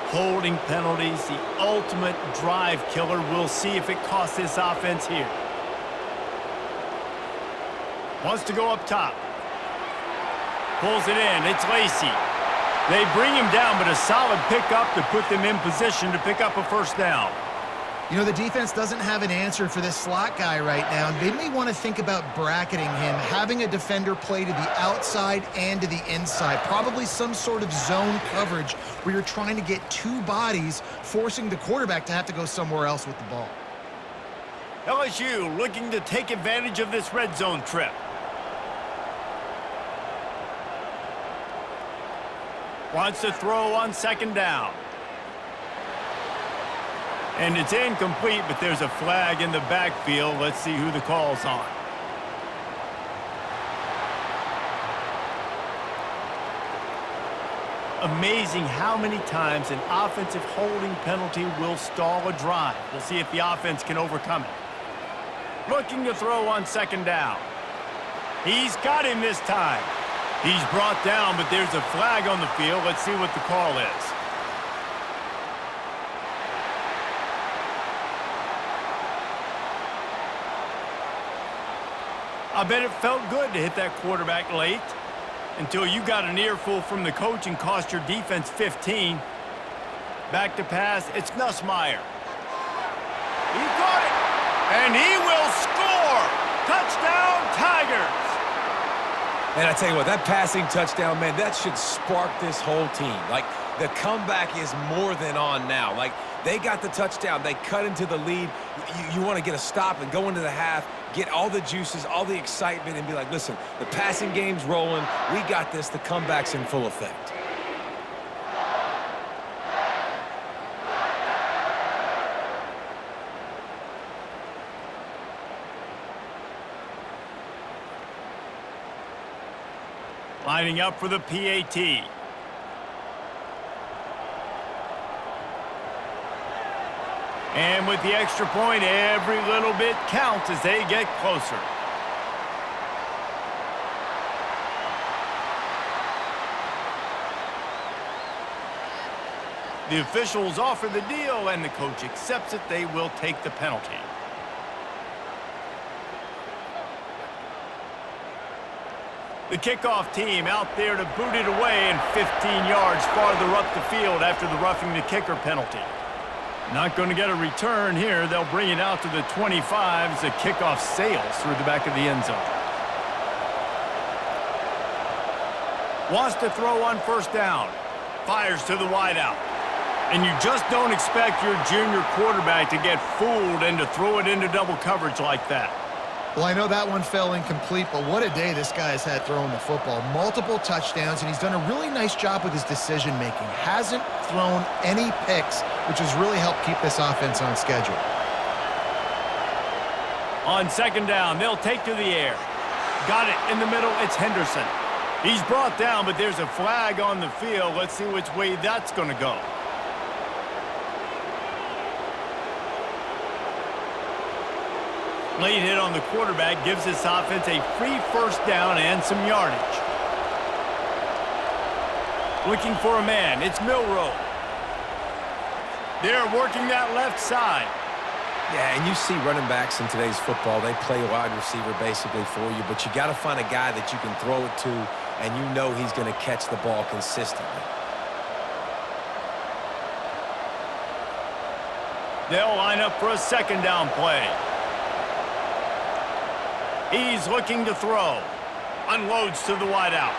Holding penalties, the ultimate drive killer. We'll see if it costs this offense here. Wants to go up top. Pulls it in. It's Lacey. They bring him down, but a solid pickup to put them in position to pick up a first down. You know, the defense doesn't have an answer for this slot guy right now. They may want to think about bracketing him, having a defender play to the outside and to the inside. Probably some sort of zone coverage where you're trying to get two bodies, forcing the quarterback to have to go somewhere else with the ball. LSU looking to take advantage of this red zone trip. Wants to throw on second down. And it's incomplete, but there's a flag in the backfield. Let's see who the call's on. Amazing how many times an offensive holding penalty will stall a drive. We'll see if the offense can overcome it. Looking to throw on second down. He's got him this time. He's brought down, but there's a flag on the field. Let's see what the call is. I bet it felt good to hit that quarterback late until you got an earful from the coach and cost your defense 15. Back to pass, it's Nussmeier. He got it, and he will score! Touchdown, Tigers! And I tell you what, that passing touchdown, man, that should spark this whole team. Like, the comeback is more than on now. Like, they got the touchdown. They cut into the lead. You want to get a stop and go into the half, get all the juices, all the excitement, and be like, listen, the passing game's rolling. We got this. The comeback's in full effect. Lining up for the PAT. And with the extra point, every little bit counts as they get closer. The officials offer the deal, and the coach accepts it. They will take the penalty. The kickoff team out there to boot it away and 15 yards farther up the field after the roughing the kicker penalty. Not going to get a return here. They'll bring it out to the 25 as the kickoff sails through the back of the end zone. Wants to throw on first down. Fires to the wideout. And you just don't expect your junior quarterback to get fooled and to throw it into double coverage like that. Well, I know that one fell incomplete, but what a day this guy has had throwing the football. Multiple touchdowns, and he's done a really nice job with his decision-making. Hasn't thrown any picks, which has really helped keep this offense on schedule. On second down, they'll take to the air. Got it in the middle. It's Henderson. He's brought down, but there's a flag on the field. Let's see which way that's going to go. Late hit on the quarterback gives this offense a free first down and some yardage. Looking for a man. It's Milroe. They're working that left side. Yeah, and you see running backs in today's football, they play wide receiver basically for you, but you got to find a guy that you can throw it to, and you know he's going to catch the ball consistently. They'll line up for a second down play. He's looking to throw. Unloads to the wideout.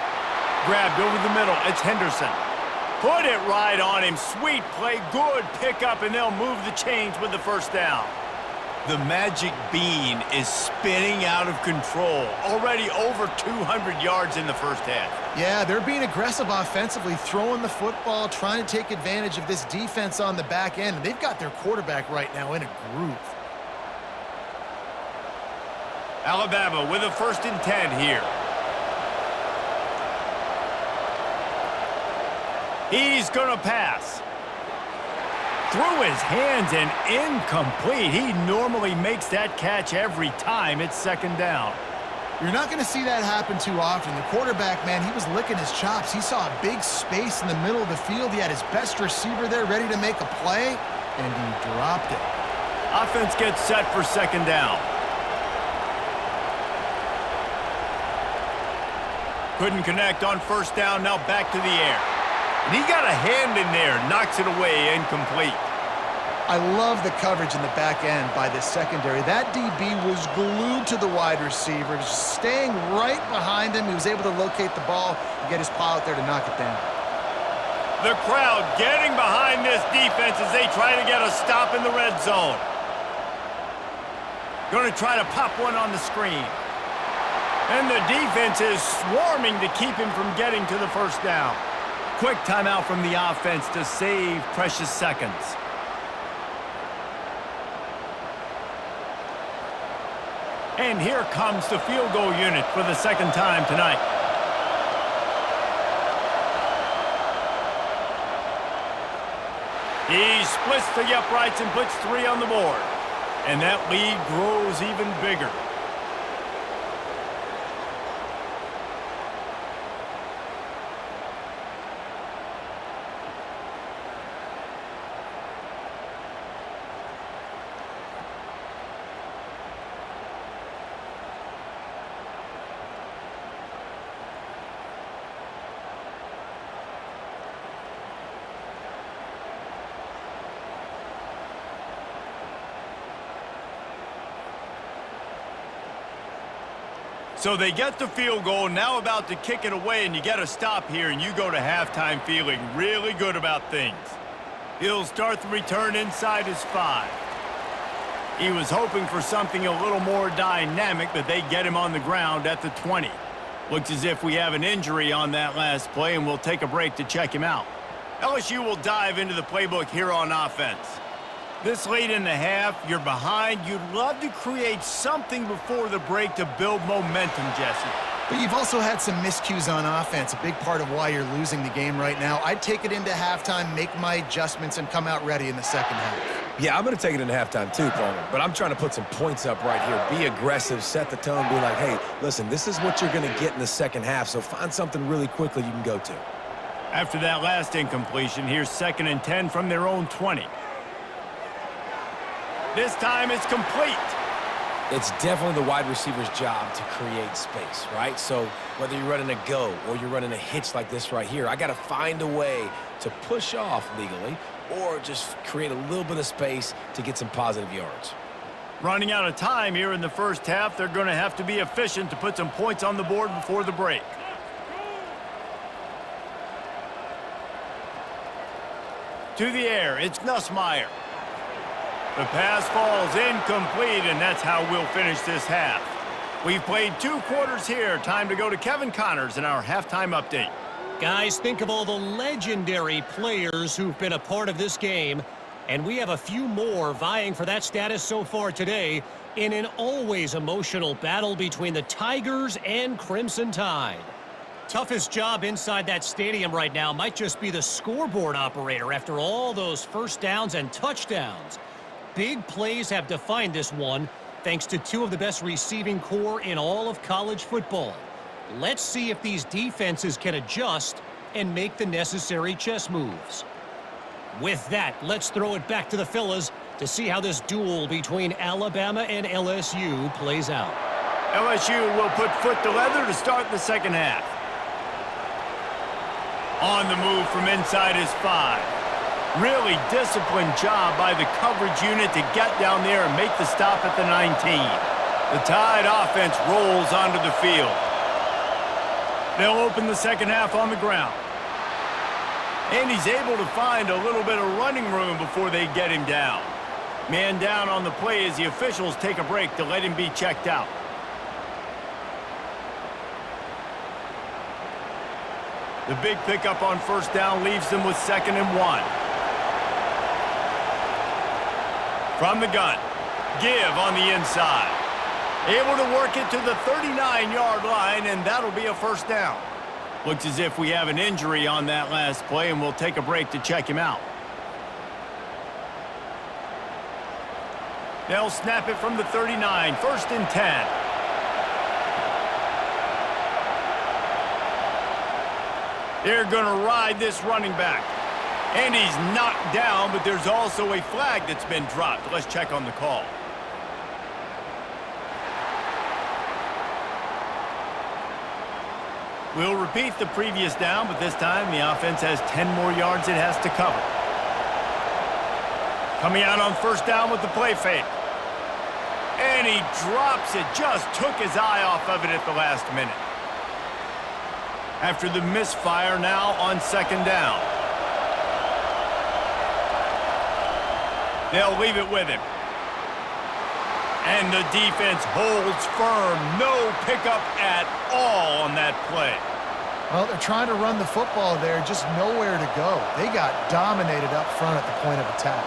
Grabbed over the middle. It's Henderson. Put it right on him. Sweet play. Good pickup, and they'll move the chains with the first down. The magic bean is spinning out of control. Already over 200 yards in the first half. Yeah, they're being aggressive offensively, throwing the football, trying to take advantage of this defense on the back end. They've got their quarterback right now in a groove. Alabama with a 1st and 10 here. He's going to pass. Through his hands and incomplete. He normally makes that catch every time. It's second down. You're not going to see that happen too often. The quarterback, man, he was licking his chops. He saw a big space in the middle of the field. He had his best receiver there ready to make a play, and he dropped it. Offense gets set for second down. Couldn't connect on first down. Now back to the air. And he got a hand in there. Knocks it away. Incomplete. I love the coverage in the back end by this secondary. That DB was glued to the wide receiver, just staying right behind him. He was able to locate the ball and get his paw out there to knock it down. The crowd getting behind this defense as they try to get a stop in the red zone. Going to try to pop one on the screen. And the defense is swarming to keep him from getting to the first down. Quick timeout from the offense to save precious seconds. And here comes the field goal unit for the second time tonight. He splits the uprights and puts 3 on the board. And that lead grows even bigger. So they get the field goal, now about to kick it away, and you get a stop here, and you go to halftime feeling really good about things. He'll start the return inside his 5. He was hoping for something a little more dynamic, but they get him on the ground at the 20. Looks as if we have an injury on that last play, and we'll take a break to check him out. LSU will dive into the playbook here on offense. This late in the half, you're behind. You'd love to create something before the break to build momentum, Jesse. But you've also had some miscues on offense, a big part of why you're losing the game right now. I'd take it into halftime, make my adjustments, and come out ready in the second half. Yeah, I'm going to take it into halftime too, Palmer. But I'm trying to put some points up right here. Be aggressive, set the tone, be like, hey, listen, this is what you're going to get in the second half, so find something really quickly you can go to. After that last incompletion, here's 2nd and 10 from their own 20. This time it's complete. It's definitely the wide receiver's job to create space, right? So whether you're running a go or you're running a hitch like this right here, I got to find a way to push off legally or just create a little bit of space to get some positive yards. Running out of time here in the first half, they're going to have to be efficient to put some points on the board before the break. To the air, it's Nussmeier. The pass falls incomplete, and that's how we'll finish this half. We've played 2 quarters here. Time to go to Kevin Connors in our halftime update. Guys, think of all the legendary players who've been a part of this game, and we have a few more vying for that status so far today in an always emotional battle between the Tigers and Crimson Tide. Toughest job inside that stadium right now might just be the scoreboard operator after all those first downs and touchdowns. Big plays have defined this one, thanks to 2 of the best receiving corps in all of college football. Let's see if these defenses can adjust and make the necessary chess moves. With that, let's throw it back to the fellas to see how this duel between Alabama and LSU plays out. LSU will put foot to leather to start the second half. On the move from inside is 5. Really disciplined job by the coverage unit to get down there and make the stop at the 19. The Tide offense rolls onto the field. They'll open the second half on the ground. And he's able to find a little bit of running room before they get him down. Man down on the play as the officials take a break to let him be checked out. The big pickup on first down leaves them with 2nd and 1. From the gun, give on the inside. Able to work it to the 39-yard line, and that'll be a first down. Looks as if we have an injury on that last play, and we'll take a break to check him out. They'll snap it from the 39, 1st and 10. They're going to ride this running back. And he's knocked down, but there's also a flag that's been dropped. Let's check on the call. We'll repeat the previous down, but this time the offense has 10 more yards it has to cover. Coming out on first down with the play fake. And he drops it. Just took his eye off of it at the last minute. After the misfire, now on 2nd down. They'll leave it with him. And the defense holds firm. No pickup at all on that play. Well, they're trying to run the football there, just nowhere to go. They got dominated up front at the point of attack.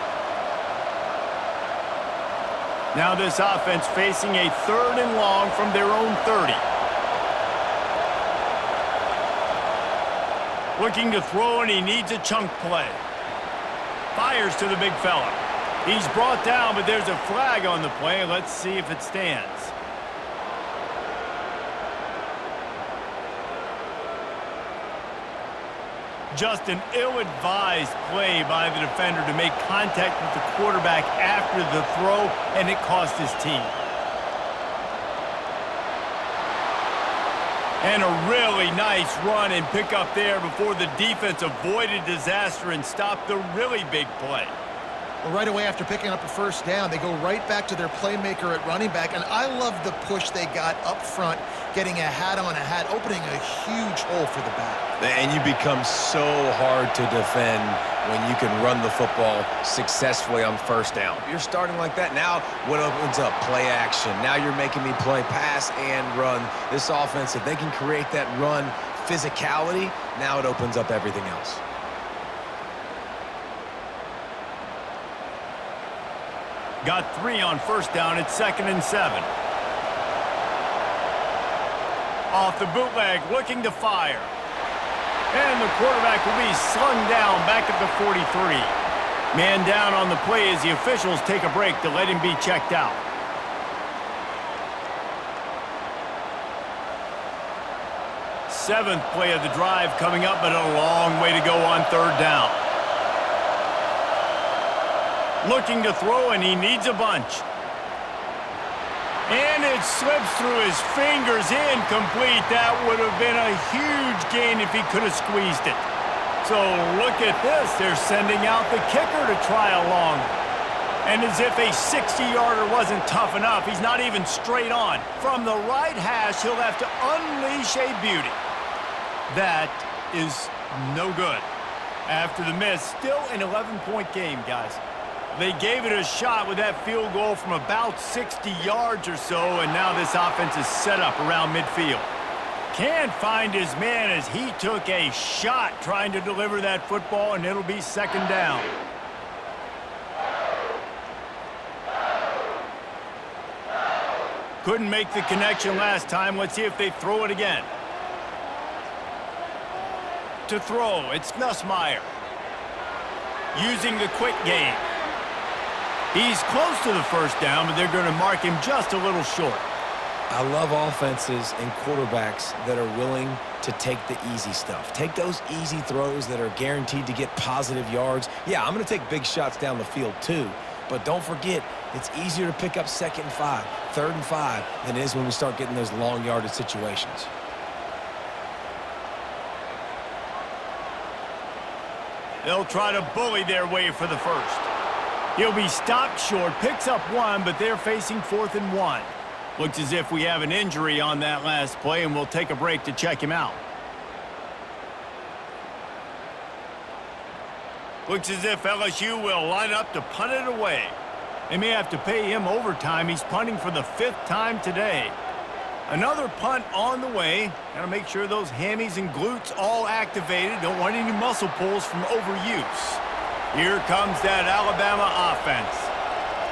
Now this offense facing a 3rd and long from their own 30. Looking to throw, and he needs a chunk play. Fires to the big fella. He's brought down, but there's a flag on the play. Let's see if it stands. Just an ill-advised play by the defender to make contact with the quarterback after the throw, and it cost his team. And a really nice run and pick up there before the defense avoided disaster and stopped the really big play. Well, right away after picking up a first down, they go right back to their playmaker at running back, and I love the push they got up front, getting a hat on a hat, opening a huge hole for the back. And you become so hard to defend when you can run the football successfully on first down. You're starting like that. Now what opens up? Play action. Now you're making me play pass and run. This offense, if they can create that run physicality, now it opens up everything else. Got 3 on first down. It's 2nd and 7. Off the bootleg, looking to fire. And the quarterback will be slung down back at the 43. Man down on the play as the officials take a break to let him be checked out. Seventh play of the drive coming up, but a long way to go on 3rd down. Looking to throw, and he needs a bunch. And it slips through his fingers, incomplete. That would have been a huge gain if he could have squeezed it. So look at this. They're sending out the kicker to try a long one. And as if a 60-yarder wasn't tough enough, he's not even straight on. From the right hash, he'll have to unleash a beauty. That is no good. After the miss, still an 11-point game, guys. They gave it a shot with that field goal from about 60 yards or so, and now this offense is set up around midfield. Can't find his man as he took a shot trying to deliver that football, and it'll be second down. Couldn't make the connection last time. Let's see if they throw it again. To throw, it's Nussmeier. Using the quick game. He's close to the first down, but they're going to mark him just a little short. I love offenses and quarterbacks that are willing to take the easy stuff. Take those easy throws that are guaranteed to get positive yards. Yeah, I'm going to take big shots down the field too. But don't forget, it's easier to pick up 2nd and 5, 3rd and 5 than it is when we start getting those long yardage situations. They'll try to bully their way for the first. He'll be stopped short, picks up 1, but they're facing 4th and 1. Looks as if we have an injury on that last play, and we'll take a break to check him out. Looks as if LSU will line up to punt it away. They may have to pay him overtime. He's punting for the 5th time today. Another punt on the way. Got to make sure those hammies and glutes all activated. Don't want any muscle pulls from overuse. Here comes that Alabama offense.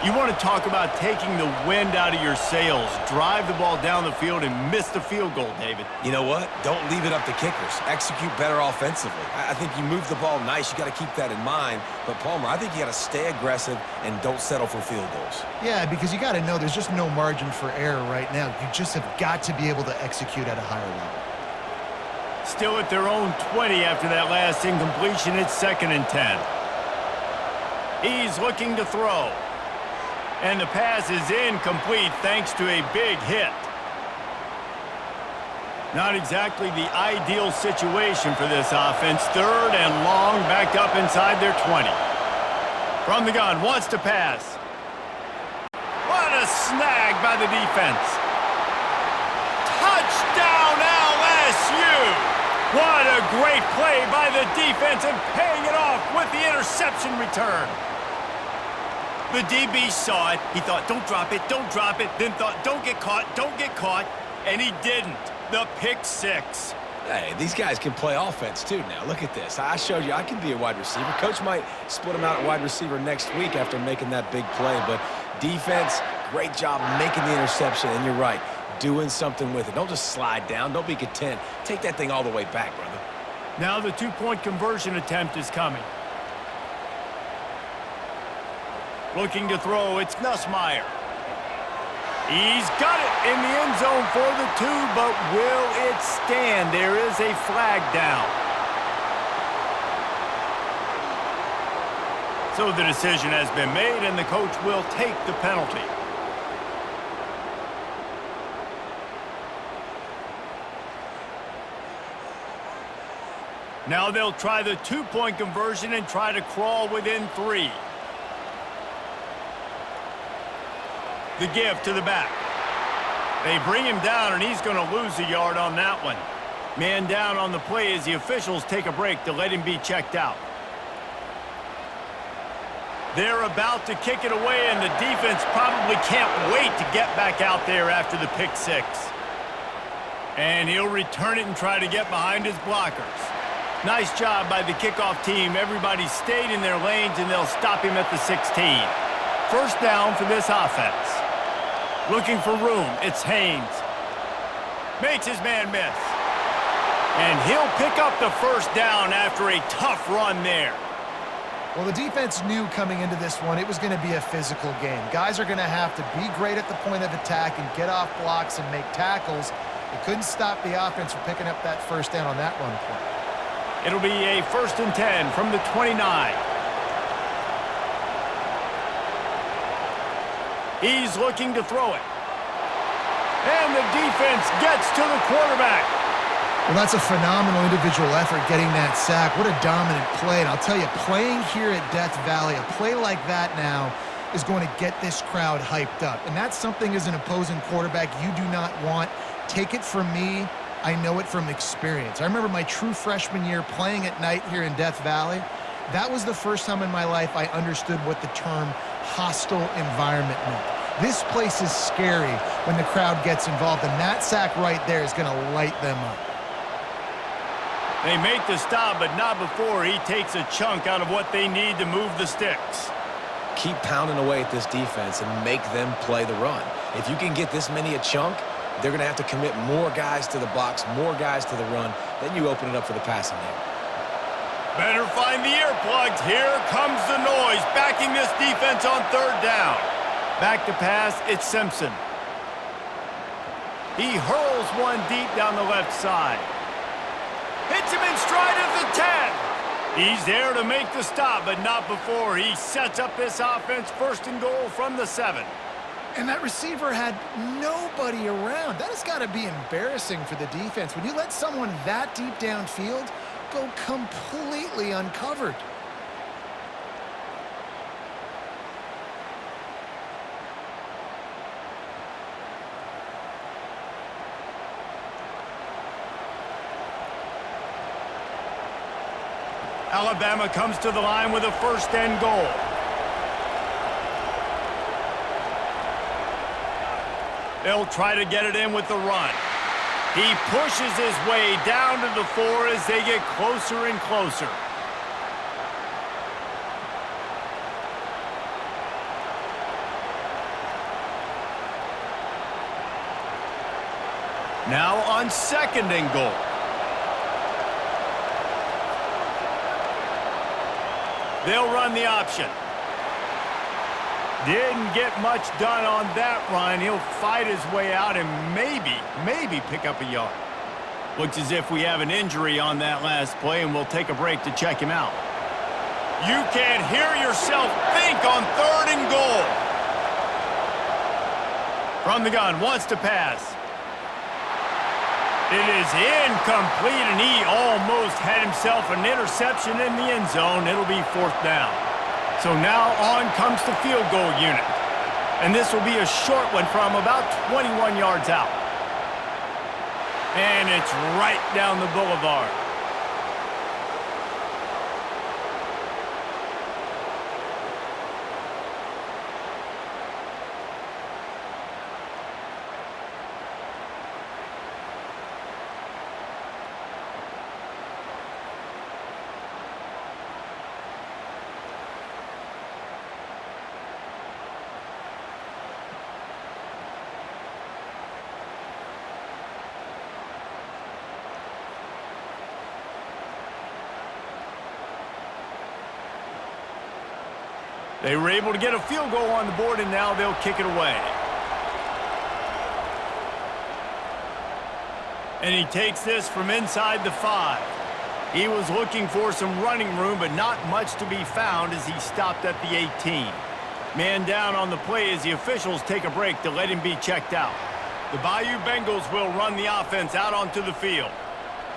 You want to talk about taking the wind out of your sails. Drive the ball down the field and miss the field goal, David. You know what? Don't leave it up to kickers. Execute better offensively. I think you move the ball nice. You got to keep that in mind. But, Palmer, I think you got to stay aggressive and don't settle for field goals. Yeah, because you got to know there's just no margin for error right now. You just have got to be able to execute at a higher level. Still at their own 20 after that last incompletion. It's 2nd and 10. He's looking to throw. And the pass is incomplete thanks to a big hit. Not exactly the ideal situation for this offense. 3rd and long, back up inside their 20. From the gun, wants to pass. What a snag by the defense. Touchdown LSU! What a great play by the defense and paying it off with the interception return. The DB saw it. He thought, don't drop it, don't drop it. Then thought, don't get caught, and he didn't. The pick 6. Hey, these guys can play offense too now. Look at this. I showed you I can be a wide receiver. Coach might split him out at wide receiver next week after making that big play. But defense, great job making the interception. And you're right, doing something with it. Don't just slide down. Don't be content. Take that thing all the way back, brother. Now the 2-point conversion attempt is coming. Looking to throw, it's Nussmeier. He's got it in the end zone for the 2, but will it stand? There is a flag down. So the decision has been made, and the coach will take the penalty. Now they'll try the 2-point conversion and try to crawl within 3. The give to the back. They bring him down, and he's going to lose a yard on that one. Man down on the play as the officials take a break to let him be checked out. They're about to kick it away, and the defense probably can't wait to get back out there after the pick 6. And he'll return it and try to get behind his blockers. Nice job by the kickoff team. Everybody stayed in their lanes, and they'll stop him at the 16. First down for this offense. Looking for room, it's Haynes. Makes his man miss. And he'll pick up the first down after a tough run there. Well, the defense knew coming into this one it was going to be a physical game. Guys are going to have to be great at the point of attack and get off blocks and make tackles. It couldn't stop the offense from picking up that first down on that run play. It'll be a 1st and 10 from the 29. He's looking to throw it. And the defense gets to the quarterback. Well, that's a phenomenal individual effort getting that sack. What a dominant play. And I'll tell you, playing here at Death Valley, a play like that now is going to get this crowd hyped up. And that's something as an opposing quarterback you do not want. Take it from me, I know it from experience. I remember my true freshman year playing at night here in Death Valley. That was the first time in my life I understood what the term hostile environment meant. This place is scary when the crowd gets involved, and that sack right there is going to light them up. They make the stop, but not before he takes a chunk out of what they need to move the sticks. Keep pounding away at this defense and make them play the run. If you can get this many a chunk, they're going to have to commit more guys to the box, more guys to the run. Then you open it up for the passing game. Better find the earplugs. Here comes the noise, backing this defense on third down. Back to pass, it's Simpson. He hurls one deep down the left side. Hits him in stride at the 10. He's there to make the stop, but not before he sets up this offense first and goal from the 7. And that receiver had nobody around. That has got to be embarrassing for the defense. When you let someone that deep downfield go completely uncovered. Alabama comes to the line with a first and goal. They'll try to get it in with the run. He pushes his way down to the 4 as they get closer and closer. Now on second and goal. They'll run the option. Didn't get much done on that run. He'll fight his way out and maybe pick up a yard. Looks as if we have an injury on that last play, and we'll take a break to check him out. You can't hear yourself think on third and goal. From the gun, wants to pass. It is incomplete, and he almost had himself an interception in the end zone. It'll be fourth down. So now on comes the field goal unit. And this will be a short one from about 21 yards out. And it's right down the boulevard. They were able to get a field goal on the board, and now they'll kick it away. And he takes this from inside the 5. He was looking for some running room, but not much to be found as he stopped at the 18. Man down on the play as the officials take a break to let him be checked out. The Bayou Bengals will run the offense out onto the field.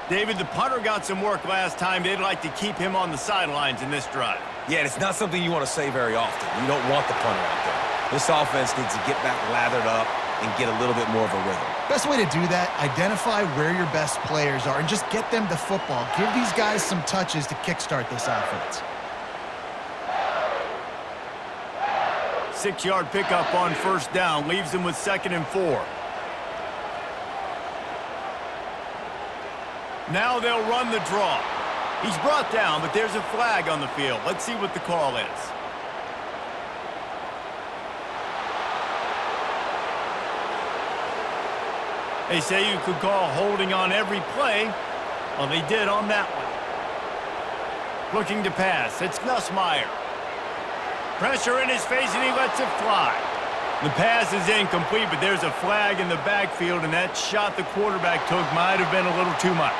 David, the punter got some work last time. They'd like to keep him on the sidelines in this drive. Yeah, it's not something you want to say very often. You don't want the punter out there. This offense needs to get back lathered up and get a little bit more of a rhythm. Best way to do that, identify where your best players are and just get them the football. Give these guys some touches to kickstart this offense. 6-yard pickup on first down leaves them with 2nd and 4. Now they'll run the draw. He's brought down, but there's a flag on the field. Let's see what the call is. They say you could call holding on every play. Well, they did on that one. Looking to pass. It's Nussmeier. Pressure in his face, and he lets it fly. The pass is incomplete, but there's a flag in the backfield, and that shot the quarterback took might have been a little too much.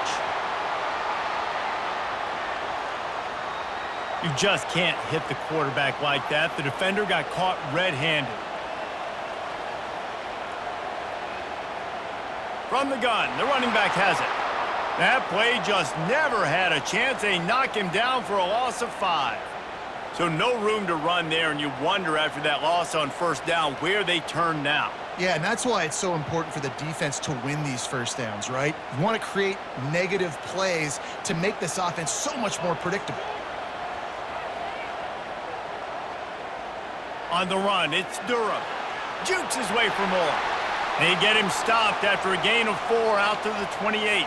You just can't hit the quarterback like that. The defender got caught red-handed. From the gun, the running back has it. That play just never had a chance. They knock him down for a loss of 5. So no room to run there, and you wonder after that loss on first down where they turn now. Yeah, and that's why it's so important for the defense to win these first downs, right? You want to create negative plays to make this offense so much more predictable. On the run, it's Durham. Jukes his way for more. They get him stopped after a gain of 4 out to the 28.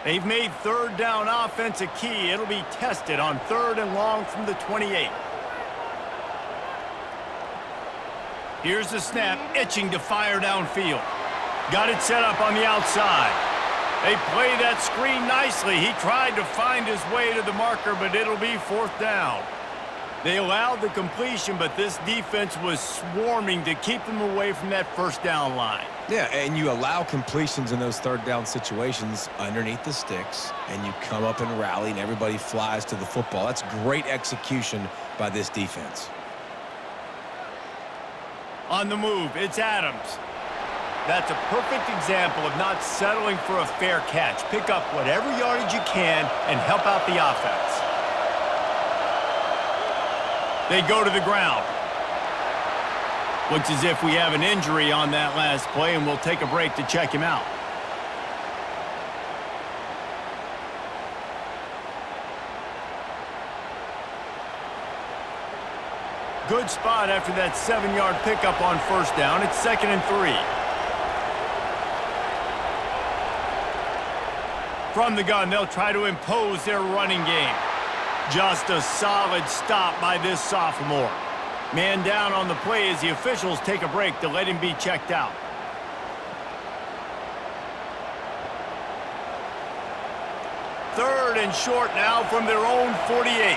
They've made third down offense a key. It'll be tested on 3rd and long from the 28. Here's the snap, itching to fire downfield. Got it set up on the outside. They play that screen nicely. He tried to find his way to the marker, but it'll be 4th down. They allowed the completion, but this defense was swarming to keep them away from that first down line. Yeah, and you allow completions in those 3rd down situations underneath the sticks, and you come up and rally, and everybody flies to the football. That's great execution by this defense. On the move, it's Adams. That's a perfect example of not settling for a fair catch. Pick up whatever yardage you can and help out the offense. They go to the ground. Looks as if we have an injury on that last play, and we'll take a break to check him out. Good spot after that 7-yard pickup on first down. It's 2nd and 3. From the gun, they'll try to impose their running game. Just a solid stop by this sophomore. Man down on the play as the officials take a break to let him be checked out. Third and short now from their own 48.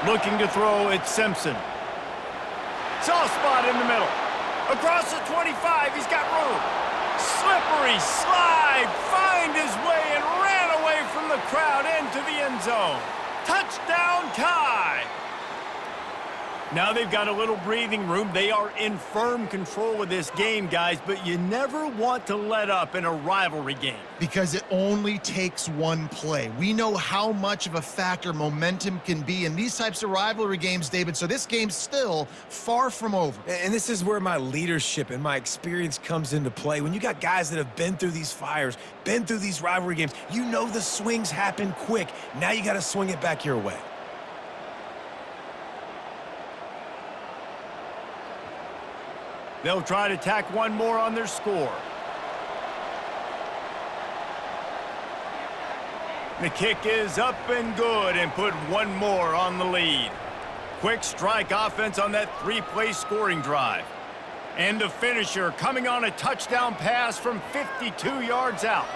Looking to throw, it's Simpson. Soft spot in the middle. Across the 25, he's got room. Slippery slide, find his way and ran away from the crowd into the end zone. Touchdown tie. Now they've got a little breathing room. They are in firm control of this game, guys, but you never want to let up in a rivalry game. Because it only takes one play. We know how much of a factor momentum can be in these types of rivalry games, David, so this game's still far from over. And this is where my leadership and my experience comes into play. When you got guys that have been through these fires, been through these rivalry games, you know the swings happen quick. Now you got to swing it back your way. They'll try to tack one more on their score. The kick is up and good and put one more on the lead. Quick strike offense on that 3-play scoring drive. And the finisher coming on a touchdown pass from 52 yards out.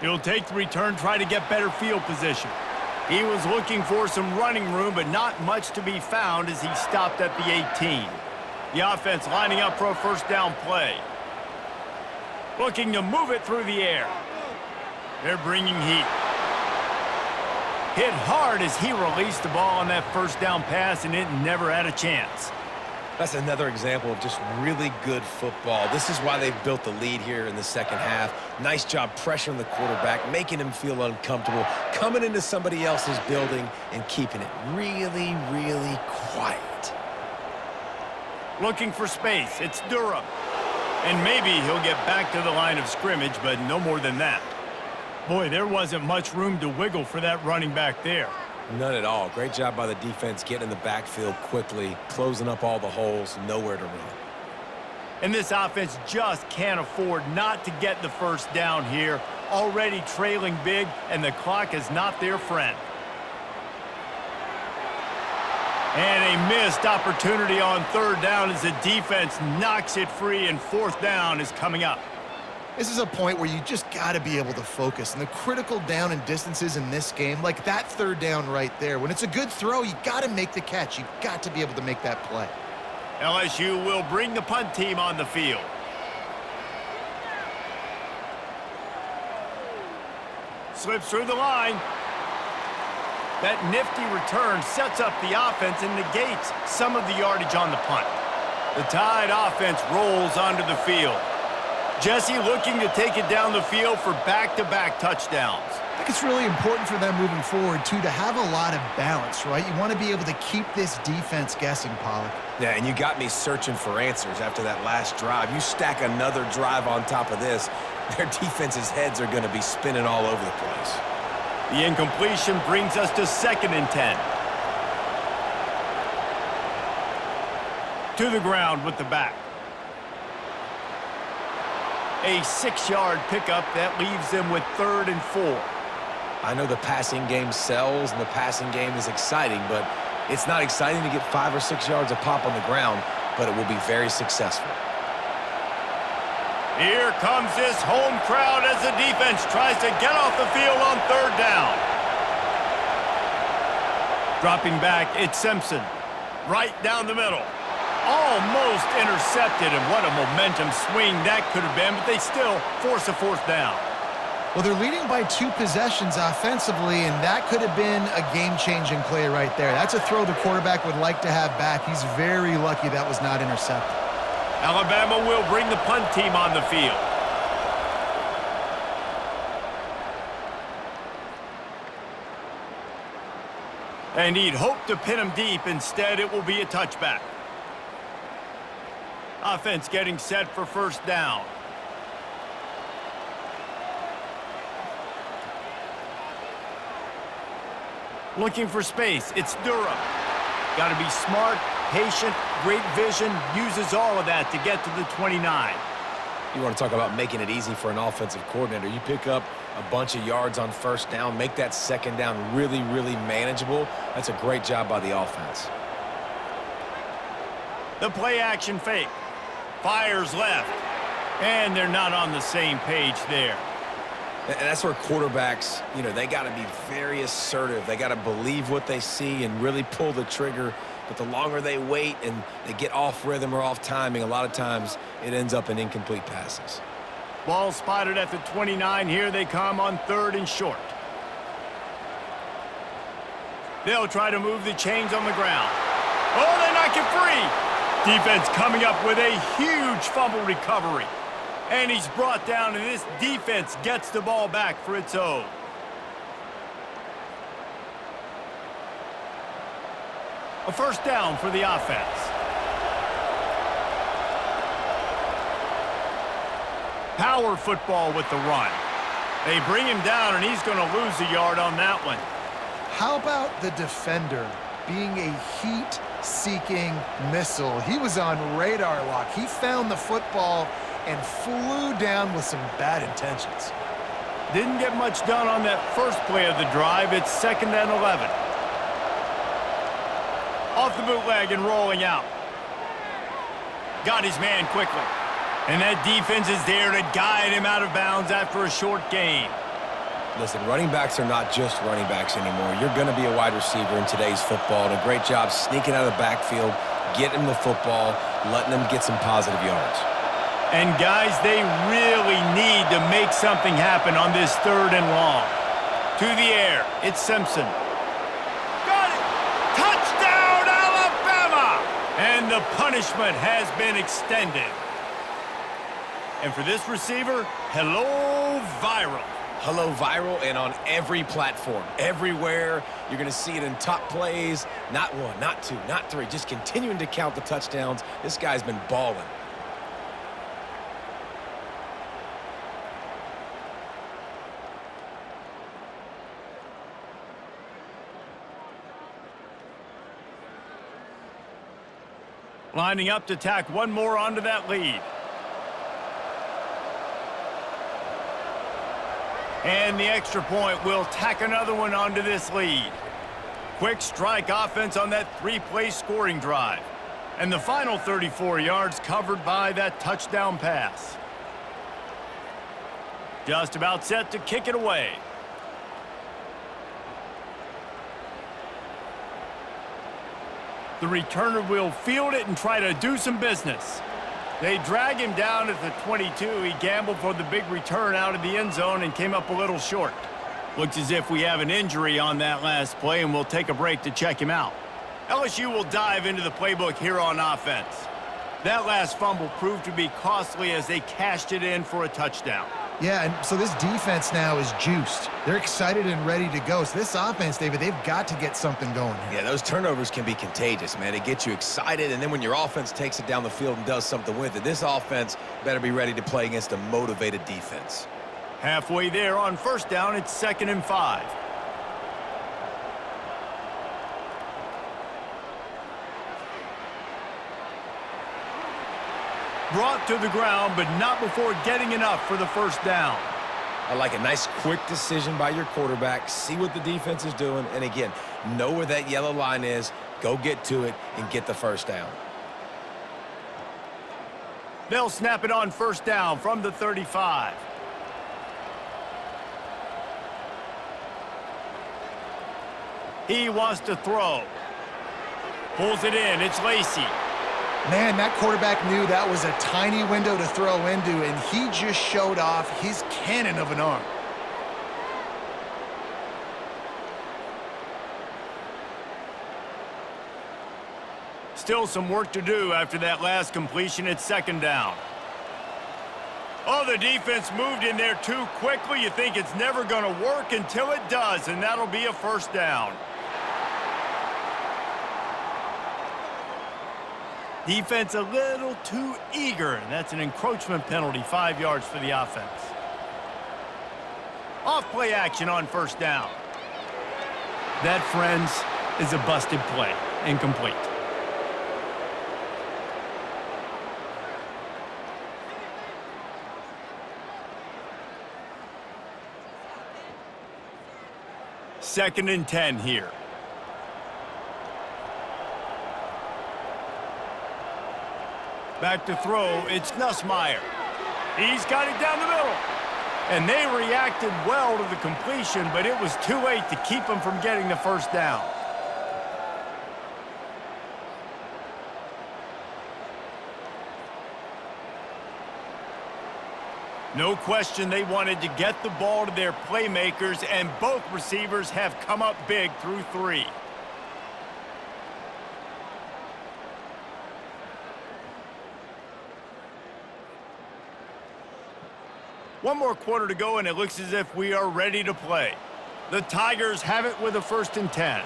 He'll take the return, try to get better field position. He was looking for some running room, but not much to be found as he stopped at the 18. The offense lining up for a first down play. Looking to move it through the air. They're bringing heat. Hit hard as he released the ball on that first down pass, and it never had a chance. That's another example of just really good football. This is why they've built the lead here in the second half. Nice job pressuring the quarterback, making him feel uncomfortable, coming into somebody else's building and keeping it really, really quiet. Looking for space. It's Durham. And maybe he'll get back to the line of scrimmage, but no more than that. Boy, there wasn't much room to wiggle for that running back there. None at all. Great job by the defense getting in the backfield quickly, closing up all the holes, nowhere to run. And this offense just can't afford not to get the first down here. Already trailing big, and the clock is not their friend. And a missed opportunity on third down as the defense knocks it free, and fourth down is coming up. This is a point where you just got to be able to focus. And the critical down and distances in this game, like that third down right there, when it's a good throw, you got to make the catch. You got to be able to make that play. LSU will bring the punt team on the field. Slips through the line. That nifty return sets up the offense and negates some of the yardage on the punt. The Tide offense rolls onto the field. Jesse looking to take it down the field for back-to-back touchdowns. I think it's really important for them moving forward, too, to have a lot of balance, right? You want to be able to keep this defense guessing, Pollack. Yeah, and you got me searching for answers after that last drive. You stack another drive on top of this, their defense's heads are going to be spinning all over the place. The incompletion brings us to 2nd and 10. To the ground with the back. A 6-yard pickup that leaves them with 3rd and 4. I know the passing game sells and the passing game is exciting, but it's not exciting to get 5 or 6 yards a pop on the ground, but it will be very successful. Here comes this home crowd as the defense tries to get off the field on 3rd down. Dropping back, it's Simpson. Right down the middle. Almost intercepted, and what a momentum swing that could have been, but they still force a 4th down. Well, they're leading by 2 possessions offensively, and that could have been a game-changing play right there. That's a throw the quarterback would like to have back. He's very lucky that was not intercepted. Alabama will bring the punt team on the field. And he'd hoped to pin him deep. Instead, it will be a touchback. Offense getting set for 1st down. Looking for space. It's Durham. Got to be smart, patient, great vision. Uses all of that to get to the 29. You want to talk about making it easy for an offensive coordinator. You pick up a bunch of yards on 1st down, make that 2nd down really, really manageable. That's a great job by the offense. The play action fake. Fires left. And they're not on the same page there. And that's where quarterbacks, they got to be very assertive. They got to believe what they see and really pull the trigger. But the longer they wait and they get off rhythm or off timing, a lot of times it ends up in incomplete passes. Ball spotted at the 29. Here they come on 3rd and short. They'll try to move the chains on the ground. Oh, they knock it free. Defense coming up with a huge fumble recovery. And he's brought down, and this defense gets the ball back for its own. A 1st down for the offense. Power football with the run. They bring him down, and he's going to lose a yard on that one. How about the defender being a heat-seeking missile? He was on radar lock. He found the football and flew down with some bad intentions. Didn't get much done on that first play of the drive. It's 2nd and 11. Off the bootleg and rolling out. Got his man quickly. And that defense is there to guide him out of bounds after a short gain. Listen, running backs are not just running backs anymore. You're going to be a wide receiver in today's football. And a great job sneaking out of the backfield, getting them the football, letting them get some positive yards. And, guys, they really need to make something happen on this 3rd and long. To the air, it's Simpson. Got it! Touchdown, Alabama! And the punishment has been extended. And for this receiver, hello, viral. Hello, viral, and on every platform, everywhere. You're going to see it in top plays. Not 1, not 2, not 3. Just continuing to count the touchdowns. This guy's been balling. Lining up to tack one more onto that lead. And the extra point will tack another one onto this lead. Quick strike offense on that 3-play scoring drive. And the final 34 yards covered by that touchdown pass. Just about set to kick it away. The returner will field it and try to do some business. They drag him down at the 22. He gambled for the big return out of the end zone and came up a little short. Looks as if we have an injury on that last play, and we'll take a break to check him out. LSU will dive into the playbook here on offense. That last fumble proved to be costly as they cashed it in for a touchdown. Yeah, and so this defense now is juiced. They're excited and ready to go. So this offense, David, they've got to get something going here. Yeah, those turnovers can be contagious, man. It gets you excited, and then when your offense takes it down the field and does something with it, this offense better be ready to play against a motivated defense. Halfway there on first down, it's 2nd and 5. Brought to the ground, but not before getting enough for the first down. I like a nice quick decision by your quarterback. See what the defense is doing, and again, know where that yellow line is. Go get to it and get the first down. They'll snap it on first down from the 35. He wants to throw. Pulls it in. It's Lacey. Man, that quarterback knew that was a tiny window to throw into, and he just showed off his cannon of an arm. Still some work to do after that last completion. It's 2nd down. Oh, the defense moved in there too quickly. You think it's never going to work until it does, and that'll be a first down. Defense a little too eager, and that's an encroachment penalty, 5 yards for the offense. Off-play action on first down. That, friends, is a busted play. Incomplete. Second and 10 here. Back to throw, it's Nussmeier. He's got it down the middle. And they reacted well to the completion, but it was too late to keep them from getting the first down. No question they wanted to get the ball to their playmakers, and both receivers have come up big through 3. One more quarter to go, and it looks as if we are ready to play. The Tigers have it with a 1st and 10.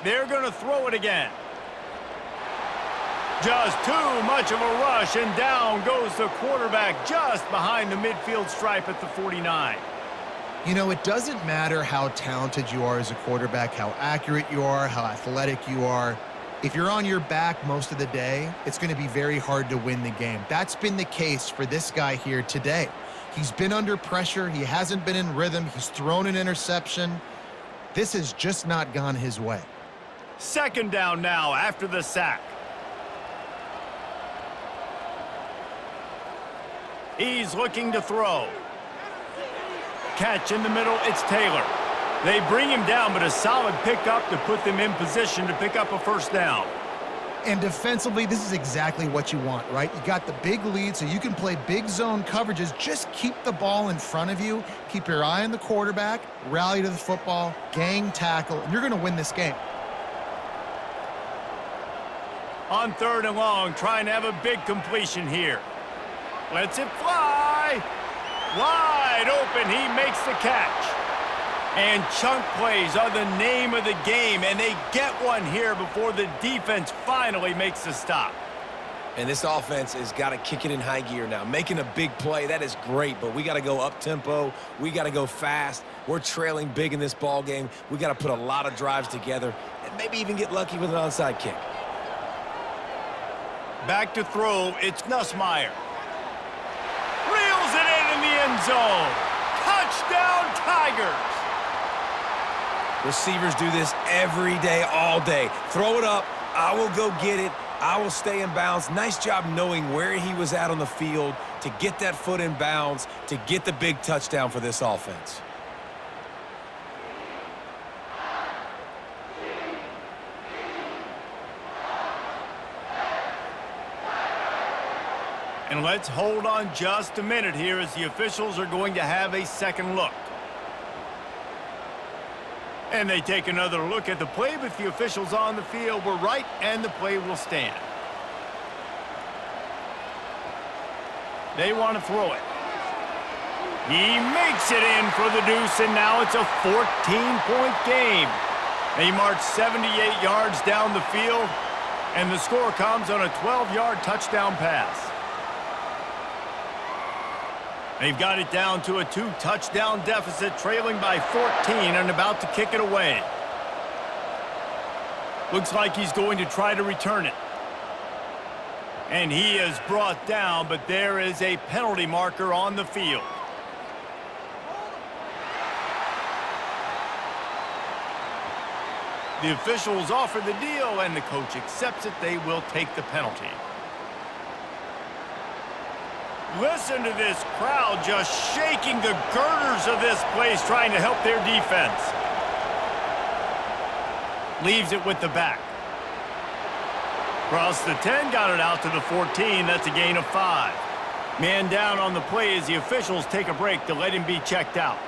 They're going to throw it again. Just too much of a rush, and down goes the quarterback just behind the midfield stripe at the 49. You know, it doesn't matter how talented you are as a quarterback, how accurate you are, how athletic you are. If you're on your back most of the day, it's going to be very hard to win the game. That's been the case for this guy here today. He's been under pressure. He hasn't been in rhythm. He's thrown an interception. This has just not gone his way. 2nd down now after the sack. He's looking to throw. Catch in the middle, it's Taylor. They bring him down, but a solid pickup to put them in position to pick up a first down. And defensively, this is exactly what you want, right? You got the big lead, so you can play big zone coverages. Just keep the ball in front of you. Keep your eye on the quarterback, rally to the football, gang tackle, and you're going to win this game. On 3rd and long, trying to have a big completion here. Lets it fly. Wide open, he makes the catch. And chunk plays are the name of the game, and they get one here before the defense finally makes the stop. And this offense has got to kick it in high gear now. Making a big play, that is great, but we got to go up-tempo. We got to go fast. We're trailing big in this ball game. We got to put a lot of drives together and maybe even get lucky with an onside kick. Back to throw, it's Nussmeier. Reels it in the end zone. Touchdown, Tigers. Receivers do this every day, all day. Throw it up. I will go get it. I will stay in bounds. Nice job knowing where he was at on the field to get that foot in bounds, to get the big touchdown for this offense. And let's hold on just a minute here as the officials are going to have a second look. And they take another look at the play, but the officials on the field were right, and the play will stand. They want to throw it. He makes it in for the deuce, and now it's a 14-point game. They march 78 yards down the field, and the score comes on a 12-yard touchdown pass. They've got it down to a 2-touchdown deficit, trailing by 14 and about to kick it away. Looks like he's going to try to return it. And he is brought down, but there is a penalty marker on the field. The officials offer the deal, and the coach accepts it. They will take the penalty. Listen to this crowd just shaking the girders of this place, trying to help their defense. Leaves it with the back. Across the 10, got it out to the 14. That's a gain of 5. Man down on the play as the officials take a break to let him be checked out.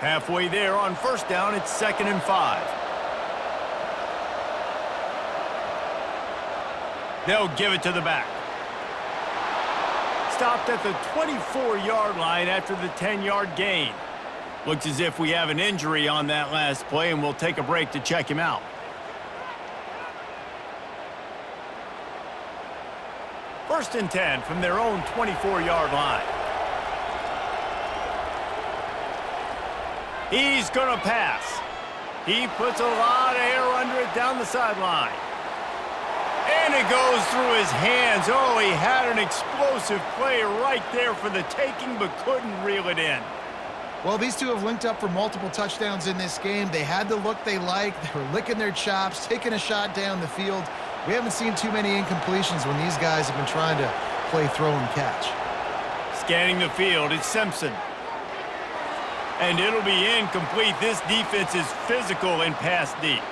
Halfway there on first down, it's 2nd and 5. They'll give it to the back. Stopped at the 24-yard line after the 10-yard gain. Looks as if we have an injury on that last play, and we'll take a break to check him out. First and 10 from their own 24-yard line. He's going to pass. He puts a lot of air under it down the sideline. And it goes through his hands. Oh, he had an explosive play right there for the taking, but couldn't reel it in. Well, these two have linked up for multiple touchdowns in this game. They had the look they liked. They were licking their chops, taking a shot down the field. We haven't seen too many incompletions when these guys have been trying to play throw and catch. Scanning the field, it's Simpson. And it'll be incomplete. This defense is physical and pass deep.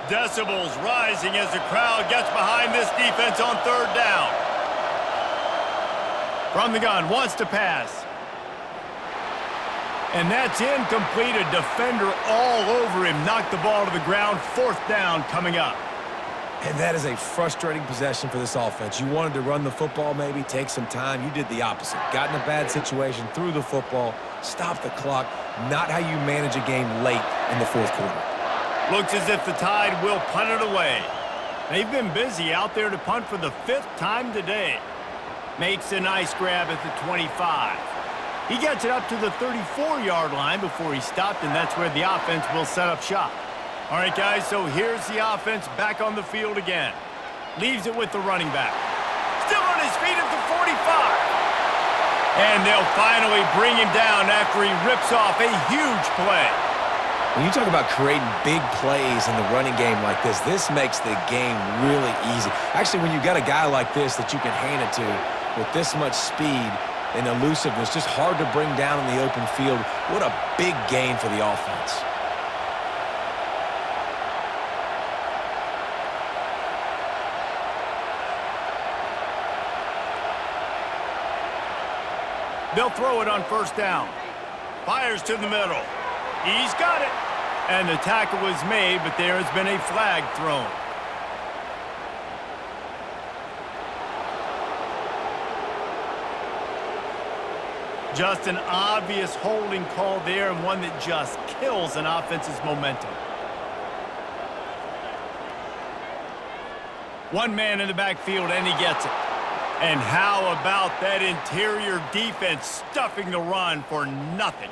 Decibels rising as the crowd gets behind this defense on 3rd down. From the gun, wants to pass. And that's incomplete. A defender all over him. Knocked the ball to the ground. 4th down coming up. And that is a frustrating possession for this offense. You wanted to run the football, maybe take some time. You did the opposite. Got in a bad situation, threw the football, stopped the clock. Not how you manage a game late in the 4th quarter. Looks as if the Tide will punt it away. They've been busy out there to punt for the 5th time today. Makes a nice grab at the 25. He gets it up to the 34-yard line before he stopped, and that's where the offense will set up shop. All right, guys, so here's the offense back on the field again. Leaves it with the running back. Still on his feet at the 45. And they'll finally bring him down after he rips off a huge play. When you talk about creating big plays in the running game like this makes the game really easy. Actually, when you got a guy like this that you can hand it to with this much speed and elusiveness, just hard to bring down in the open field. What a big gain for the offense. They'll throw it on 1st down. Fires to the middle. He's got it. And the tackle was made, but there has been a flag thrown. Just an obvious holding call there, and one that just kills an offense's momentum. One man in the backfield, and he gets it. And how about that interior defense stuffing the run for nothing?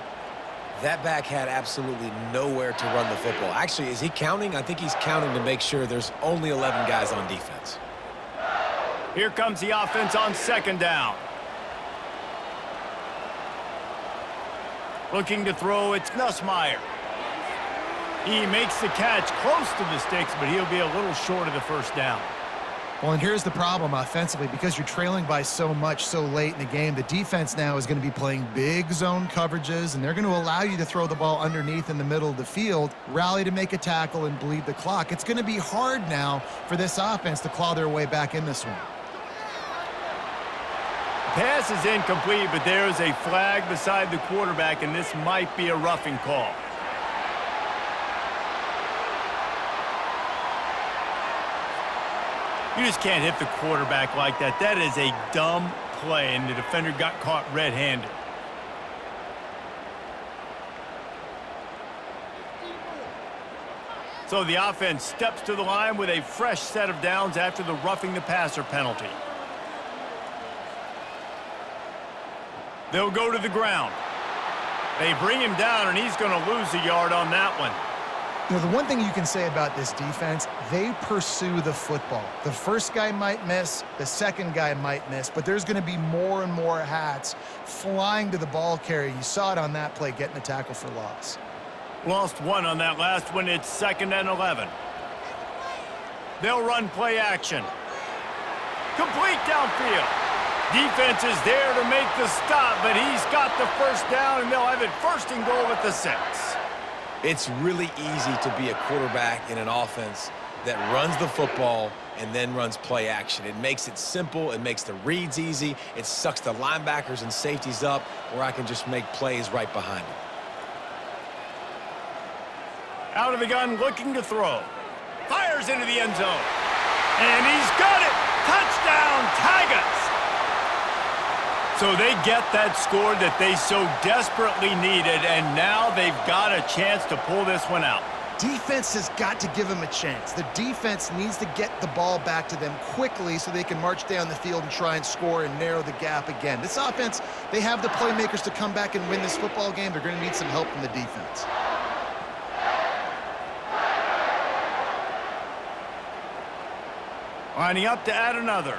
That back had absolutely nowhere to run the football. Actually, is he counting? I think he's counting to make sure there's only 11 guys on defense. Here comes the offense on 2nd down. Looking to throw, it's Nussmeier. He makes the catch close to the sticks, but he'll be a little short of the 1st down. Well, and here's the problem offensively. Because you're trailing by so much so late in the game, the defense now is going to be playing big zone coverages, and they're going to allow you to throw the ball underneath in the middle of the field, rally to make a tackle, and bleed the clock. It's going to be hard now for this offense to claw their way back in this one. Pass is incomplete, but there is a flag beside the quarterback, and this might be a roughing call. You just can't hit the quarterback like that. That is a dumb play, and the defender got caught red-handed. So the offense steps to the line with a fresh set of downs after the roughing the passer penalty. They'll go to the ground. They bring him down, and he's going to lose a yard on that one. You know, the one thing you can say about this defense, they pursue the football. The first guy might miss, the second guy might miss, but there's going to be more and more hats flying to the ball carrier. You saw it on that play, getting a tackle for loss. Lost one on that last one. It's 2nd and 11. They'll run play action. Complete downfield. Defense is there to make the stop, but he's got the first down, and they'll have it 1st and goal at the 6. It's really easy to be a quarterback in an offense that runs the football and then runs play action. It makes it simple. It makes the reads easy. It sucks the linebackers and safeties up where I can just make plays right behind them. Out of the gun, looking to throw. Fires into the end zone. And he's got it! Touchdown, Tigers! So they get that score that they so desperately needed, and now they've got a chance to pull this one out. Defense has got to give them a chance. The defense needs to get the ball back to them quickly so they can march down the field and try and score and narrow the gap again. This offense, they have the playmakers to come back and win this football game. They're going to need some help from the defense. Lining up to add another.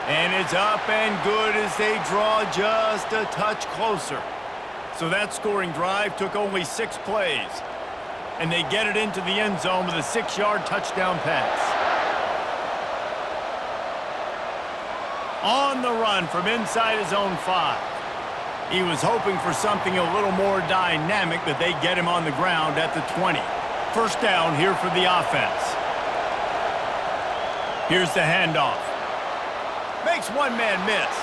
And it's up and good as they draw just a touch closer. So that scoring drive took only 6 plays. And they get it into the end zone with a 6-yard touchdown pass. On the run from inside his own 5. He was hoping for something a little more dynamic, but they get him on the ground at the 20. 1st down here for the offense. Here's the handoff. Makes one man miss.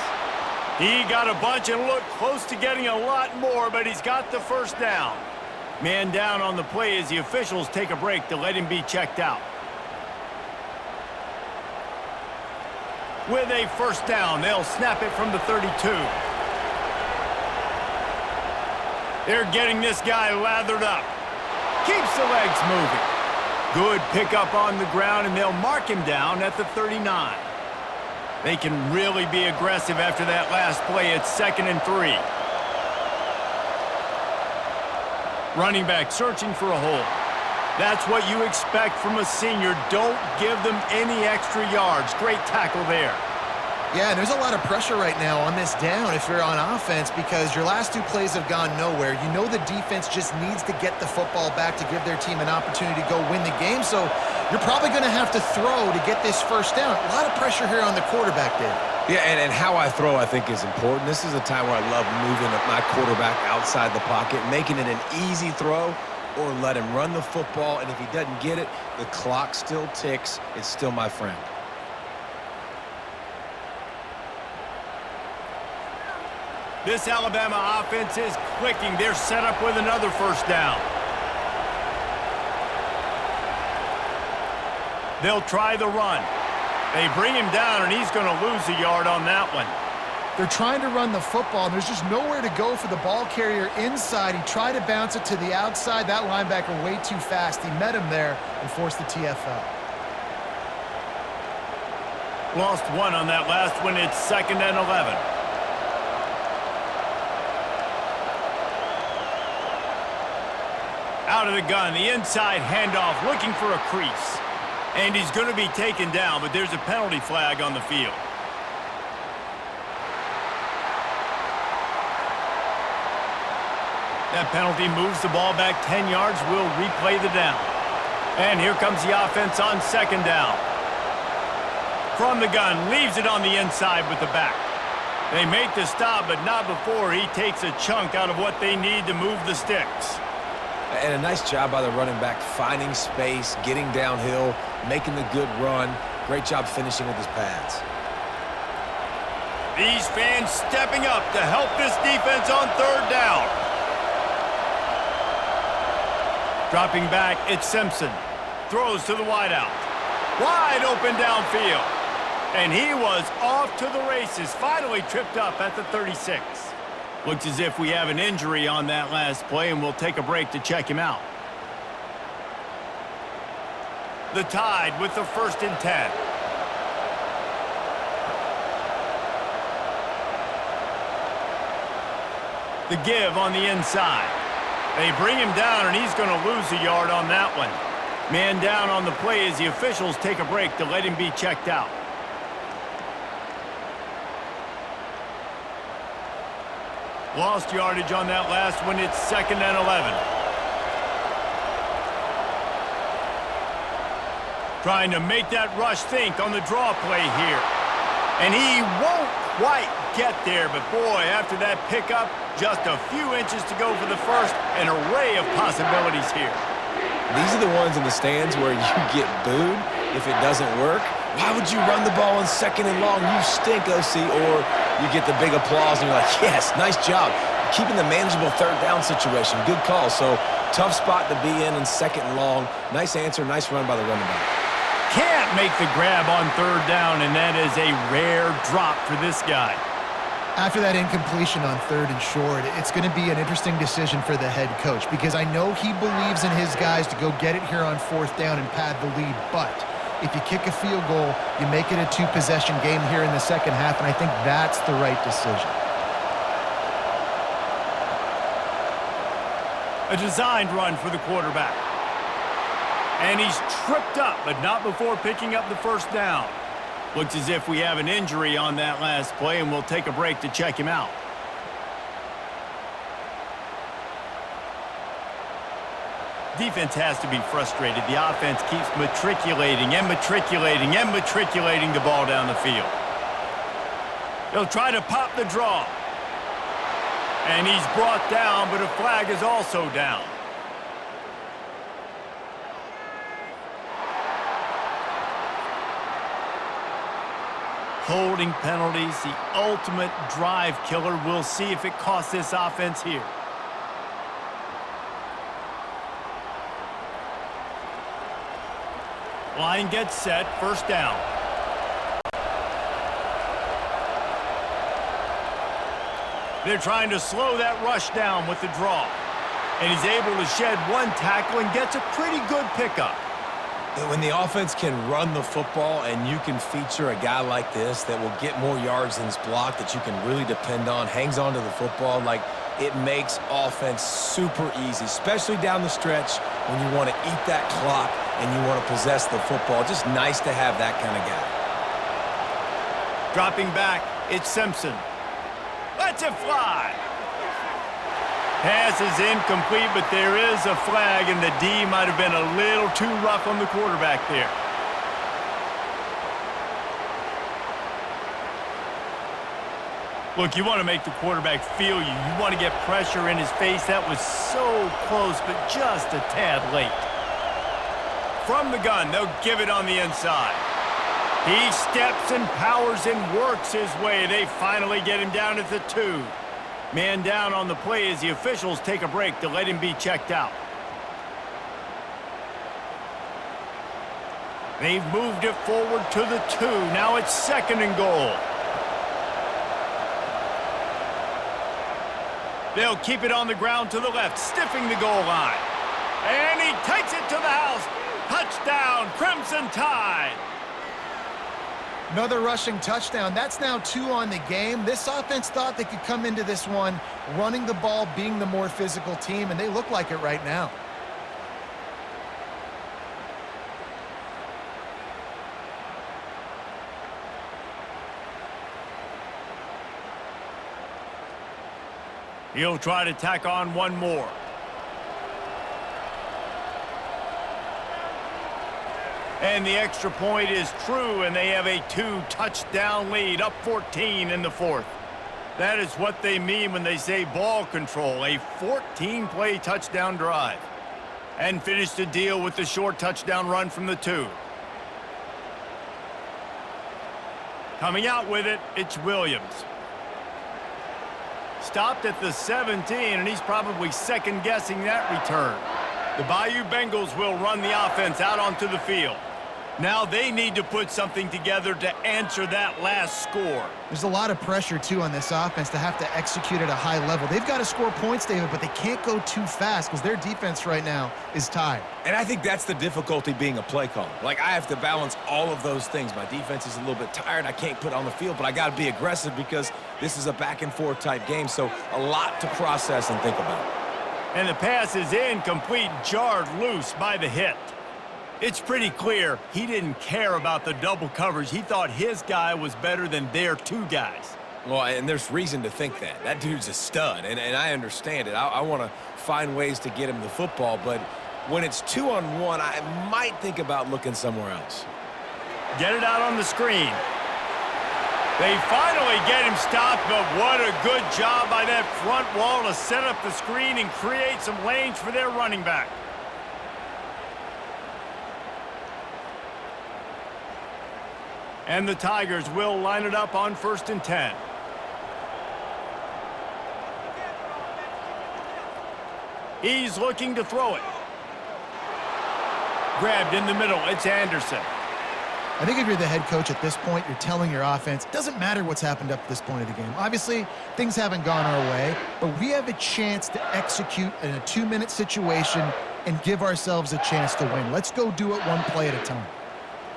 He got a bunch and looked close to getting a lot more, but he's got the 1st down. Man down on the play as the officials take a break to let him be checked out. With a 1st down, they'll snap it from the 32. They're getting this guy lathered up. Keeps the legs moving. Good pickup on the ground, and they'll mark him down at the 39. They can really be aggressive after that last play. It's 2nd and 3. Running back searching for a hole. That's what you expect from a senior. Don't give them any extra yards. Great tackle there. Yeah, and there's a lot of pressure right now on this down if you're on offense because your last 2 plays have gone nowhere. You know the defense just needs to get the football back to give their team an opportunity to go win the game, so you're probably going to have to throw to get this 1st down. A lot of pressure here on the quarterback, Dave. Yeah, and how I throw, I think, is important. This is a time where I love moving my quarterback outside the pocket, making it an easy throw, or let him run the football, and if he doesn't get it, the clock still ticks. It's still my friend. This Alabama offense is clicking. They're set up with another 1st down. They'll try the run. They bring him down, and he's going to lose a yard on that one. They're trying to run the football, and there's just nowhere to go for the ball carrier inside. He tried to bounce it to the outside. That linebacker way too fast. He met him there and forced the TFL. Lost one on that last one. It's 2nd and 11. Out of the gun, the inside handoff, looking for a crease. And he's going to be taken down, but there's a penalty flag on the field. That penalty moves the ball back 10 yards. We'll replay the down. And here comes the offense on second down. From the gun, leaves it on the inside with the back. They make the stop, but not before he takes a chunk out of what they need to move the sticks. And a nice job by the running back, finding space, getting downhill, making the good run. Great job finishing with his pads. These fans stepping up to help this defense on third down. Dropping back, it's Simpson. Throws to the wideout. Wide open downfield. And he was off to the races. Finally tripped up at the 36. Looks as if we have an injury on that last play, and we'll take a break to check him out. The Tide with the 1st and 10. The give on the inside. They bring him down, and he's going to lose a yard on that one. Man down on the play as the officials take a break to let him be checked out. Lost yardage on that last one. It's 2nd and 11. Trying to make that rush think on the draw play here. And he won't quite get there, but boy, after that pickup, just a few inches to go for the first. An array of possibilities here. These are the ones in the stands where you get booed if it doesn't work. Why would you run the ball in 2nd and long? You stink, OC. Or you get the big applause and you're like, yes, nice job. Keeping the manageable 3rd down situation. Good call. So tough spot to be in 2nd and long. Nice answer, nice run by the running back. Can't make the grab on 3rd down, and that is a rare drop for this guy. After that incompletion on 3rd and short, it's going to be an interesting decision for the head coach because I know he believes in his guys to go get it here on 4th down and pad the lead, but if you kick a field goal, you make it a 2-possession game here in the 2nd half, and I think that's the right decision. A designed run for the quarterback. And he's tripped up, but not before picking up the 1st down. Looks as if we have an injury on that last play, and we'll take a break to check him out. Defense has to be frustrated. The offense keeps matriculating and matriculating and matriculating the ball down the field. They'll try to pop the draw. And he's brought down, but a flag is also down. Holding penalties, the ultimate drive killer. We'll see if it costs this offense here. Line gets set, 1st down. They're trying to slow that rush down with the draw. And he's able to shed one tackle and gets a pretty good pickup. When the offense can run the football and you can feature a guy like this that will get more yards than his block that you can really depend on, hangs on to the football, like it makes offense super easy, especially down the stretch when you want to eat that clock and you want to possess the football. Just nice to have that kind of guy. Dropping back, it's Simpson. Lets it fly. Pass is incomplete, but there is a flag, and the D might have been a little too rough on the quarterback there. Look, you want to make the quarterback feel you. You want to get pressure in his face. That was so close, but just a tad late. From the gun, they'll give it on the inside. He steps and powers and works his way. They finally get him down at the 2. Man down on the play as the officials take a break to let him be checked out. They've moved it forward to the 2. Now it's 2nd and goal. They'll keep it on the ground to the left, stiffing the goal line. And he takes it to the house. Touchdown, Crimson Tide. Another rushing touchdown. That's now 2 on the game. This offense thought they could come into this one running the ball, being the more physical team, and they look like it right now. He'll try to tack on one more. And the extra point is true, and they have a 2-touchdown lead, up 14 in the fourth. That is what they mean when they say ball control, a 14-play touchdown drive. And finish the deal with the short touchdown run from the 2. Coming out with it, it's Williams. Stopped at the 17, and he's probably second-guessing that return. The Bayou Bengals will run the offense out onto the field. Now they need to put something together to answer that last score. There's a lot of pressure, too, on this offense to have to execute at a high level. They've got to score points, David, but they can't go too fast because their defense right now is tired. And I think that's the difficulty being a play caller. Like, I have to balance all of those things. My defense is a little bit tired. I can't put on the field, but I got to be aggressive because this is a back-and-forth type game, so a lot to process and think about. And the pass is incomplete, jarred loose by the hit. It's pretty clear he didn't care about the double coverage. He thought his guy was better than their 2 guys. Well, and there's reason to think that. That dude's a stud, and I understand it. I want to find ways to get him the football, but when it's 2-on-1, I might think about looking somewhere else. Get it out on the screen. They finally get him stopped, but what a good job by that front wall to set up the screen and create some lanes for their running back. And the Tigers will line it up on 1st and 10. He's looking to throw it. Grabbed in the middle. It's Anderson. I think if you're the head coach at this point, you're telling your offense, it doesn't matter what's happened up to this point of the game. Obviously, things haven't gone our way, but we have a chance to execute in a 2-minute situation and give ourselves a chance to win. Let's go do it one play at a time.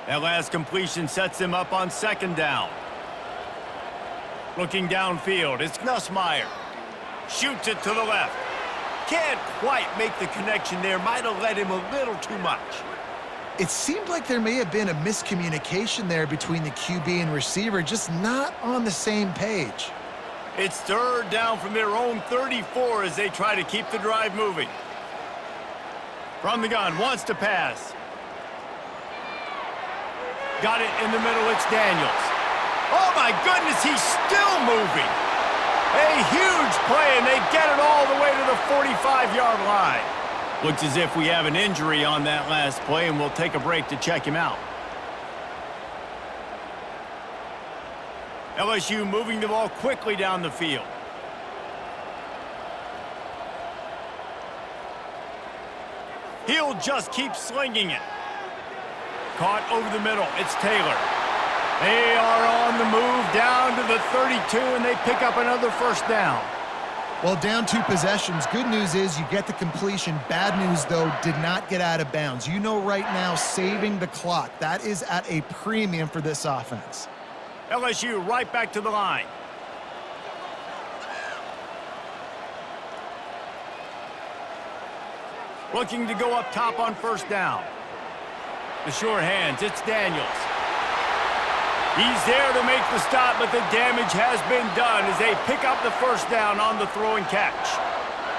That last completion sets him up on 2nd down. Looking downfield, it's Nussmeier. Shoots it to the left. Can't quite make the connection there. Might have led him a little too much. It seemed like there may have been a miscommunication there between the QB and receiver, just not on the same page. It's 3rd down from their own 34 as they try to keep the drive moving. From the gun, wants to pass. Got it in the middle, it's Daniels. Oh my goodness, he's still moving. A huge play, and they get it all the way to the 45-yard line. Looks as if we have an injury on that last play, and we'll take a break to check him out. LSU moving the ball quickly down the field. He'll just keep slinging it. Caught over the middle. It's Taylor. They are on the move down to the 32, and they pick up another 1st down. Well, down 2 possessions. Good news is you get the completion. Bad news, though, did not get out of bounds. You know right now, saving the clock. That is at a premium for this offense. LSU right back to the line. Looking to go up top on 1st down. The sure hands, it's Daniels. He's there to make the stop, but the damage has been done as they pick up the 1st down on the throw and catch.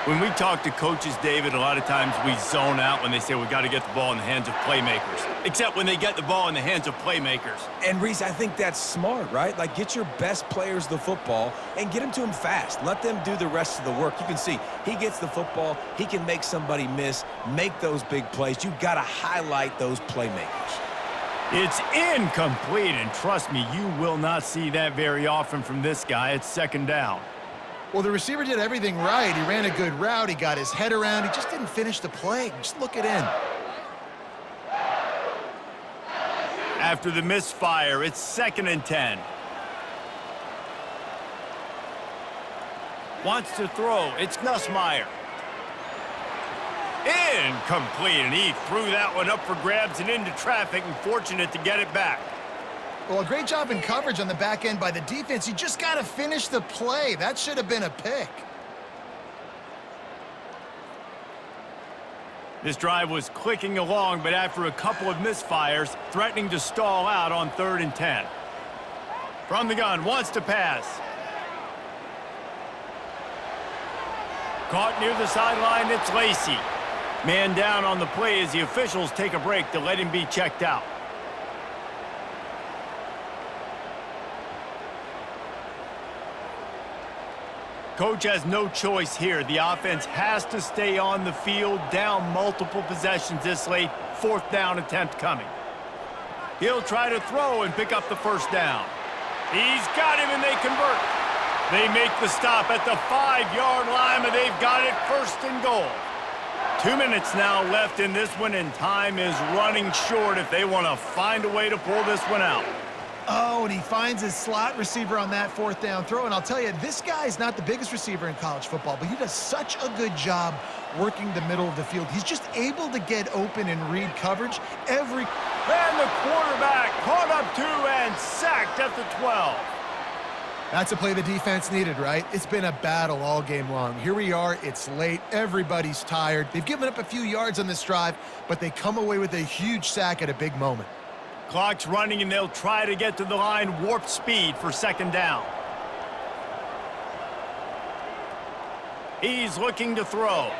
When we talk to coaches, David, a lot of times we zone out when they say we got to get the ball in the hands of playmakers, except when they get the ball in the hands of playmakers. And, Reese, I think that's smart, right? Like, get your best players the football and get them to them fast. Let them do the rest of the work. You can see he gets the football. He can make somebody miss, make those big plays. You've got to highlight those playmakers. It's incomplete, and trust me, you will not see that very often from this guy. It's 2nd down. Well, the receiver did everything right. He ran a good route. He got his head around. He just didn't finish the play. Just look it in. After the misfire, it's 2nd and 10. Wants to throw. It's Nussmeier. Incomplete, and he threw that one up for grabs and into traffic, and fortunate to get it back. Well, a great job in coverage on the back end by the defense. You just got to finish the play. That should have been a pick. This drive was clicking along, but after a couple of misfires, threatening to stall out on 3rd and 10. From the gun, wants to pass. Caught near the sideline, it's Lacey. Man down on the play as the officials take a break to let him be checked out. Coach has no choice here. The offense has to stay on the field, down multiple possessions this late. 4th down attempt coming. He'll try to throw and pick up the first down. He's got him, and they convert. They make the stop at the 5-yard line, but they've got it 1st and goal. 2 minutes now left in this one, and time is running short if they want to find a way to pull this one out. Oh, and he finds his slot receiver on that 4th down throw. And I'll tell you, this guy is not the biggest receiver in college football, but he does such a good job working the middle of the field. He's just able to get open and read coverage every... And the quarterback caught up to and sacked at the 12. That's a play the defense needed, right? It's been a battle all game long. Here we are. It's late. Everybody's tired. They've given up a few yards on this drive, but they come away with a huge sack at a big moment. Clock's running, and they'll try to get to the line, warp speed for 2nd down. He's looking to throw.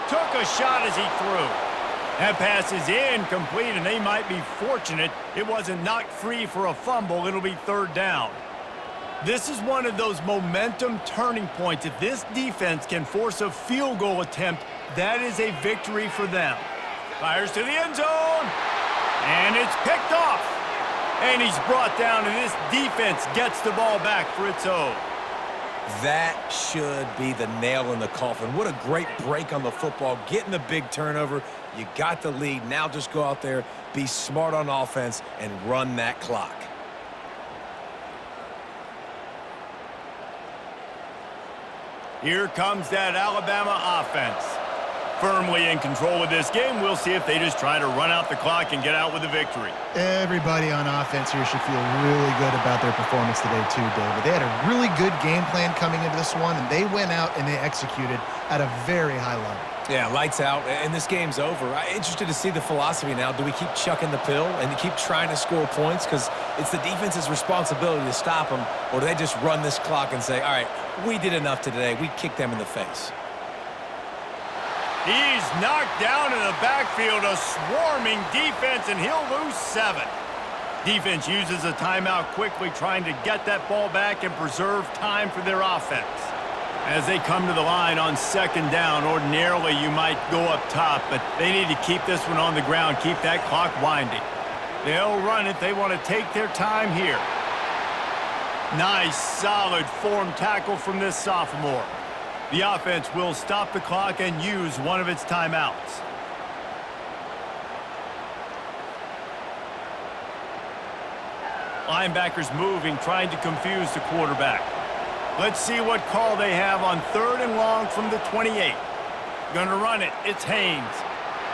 Took a shot as he threw. That pass is incomplete, and they might be fortunate it wasn't knocked free for a fumble. It'll be 3rd down. This is one of those momentum turning points. If this defense can force a field goal attempt, that is a victory for them. Fires to the end zone. And it's picked off. And he's brought down, and this defense gets the ball back for its own. That should be the nail in the coffin. What a great break on the football. Getting the big turnover. You got the lead. Now just go out there, be smart on offense, and run that clock. Here comes that Alabama offense. Firmly in control of this game. We'll see if they just try to run out the clock and get out with a victory. Everybody on offense here should feel really good about their performance today too, David. They had a really good game plan coming into this one, and they went out and they executed at a very high level. Yeah, lights out, and this game's over. I'm interested to see the philosophy now. Do we keep chucking the pill and keep trying to score points? Because it's the defense's responsibility to stop them, or do they just run this clock and say, all right, we did enough today. We kicked them in the face. He's knocked down in the backfield, a swarming defense, and he'll lose 7. Defense uses a timeout quickly, trying to get that ball back and preserve time for their offense. As they come to the line on 2nd down, ordinarily you might go up top, but they need to keep this one on the ground, keep that clock winding. They'll run it. They want to take their time here. Nice, solid form tackle from this sophomore. The offense will stop the clock and use one of its timeouts. Linebackers moving, trying to confuse the quarterback. Let's see what call they have on 3rd and long from the 28. Gonna run it. It's Haynes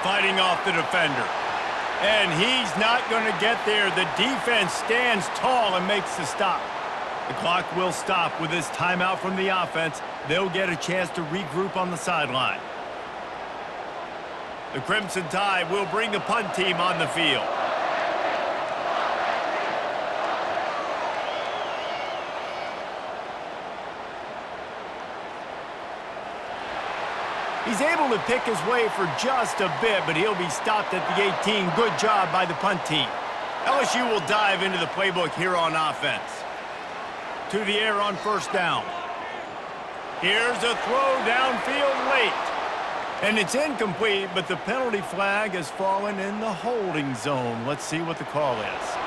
fighting off the defender. And he's not going to get there. The defense stands tall and makes the stop. The clock will stop with this timeout from the offense. They'll get a chance to regroup on the sideline. The Crimson Tide will bring the punt team on the field. He's able to pick his way for just a bit, but he'll be stopped at the 18. Good job by the punt team. LSU will dive into the playbook here on offense. To the air on 1st down. Here's a throw downfield late. And it's incomplete, but the penalty flag has fallen in the holding zone. Let's see what the call is.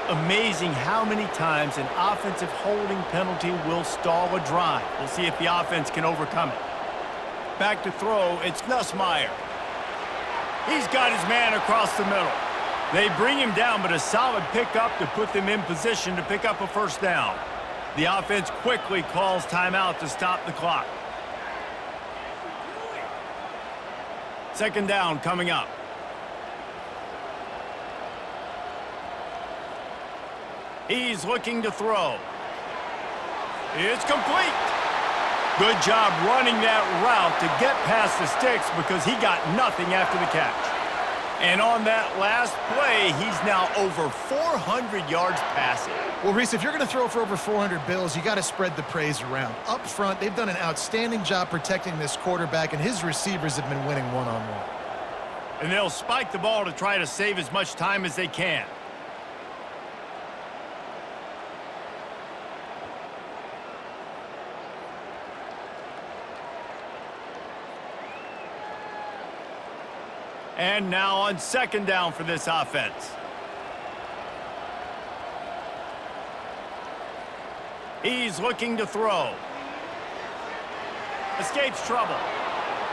Amazing how many times an offensive holding penalty will stall a drive. We'll see if the offense can overcome it. Back to throw, it's Nussmeier. He's got his man across the middle. They bring him down, but a solid pickup to put them in position to pick up a 1st down. The offense quickly calls timeout to stop the clock. 2nd down coming up. He's looking to throw. It's complete. Good job running that route to get past the sticks because he got nothing after the catch. And on that last play, he's now over 400 yards passing. Well, Reese, if you're going to throw for over 400 bills, you got to spread the praise around. Up front, they've done an outstanding job protecting this quarterback, and his receivers have been winning one-on-one. And they'll spike the ball to try to save as much time as they can. And now on second down for this offense. He's looking to throw. Escapes trouble.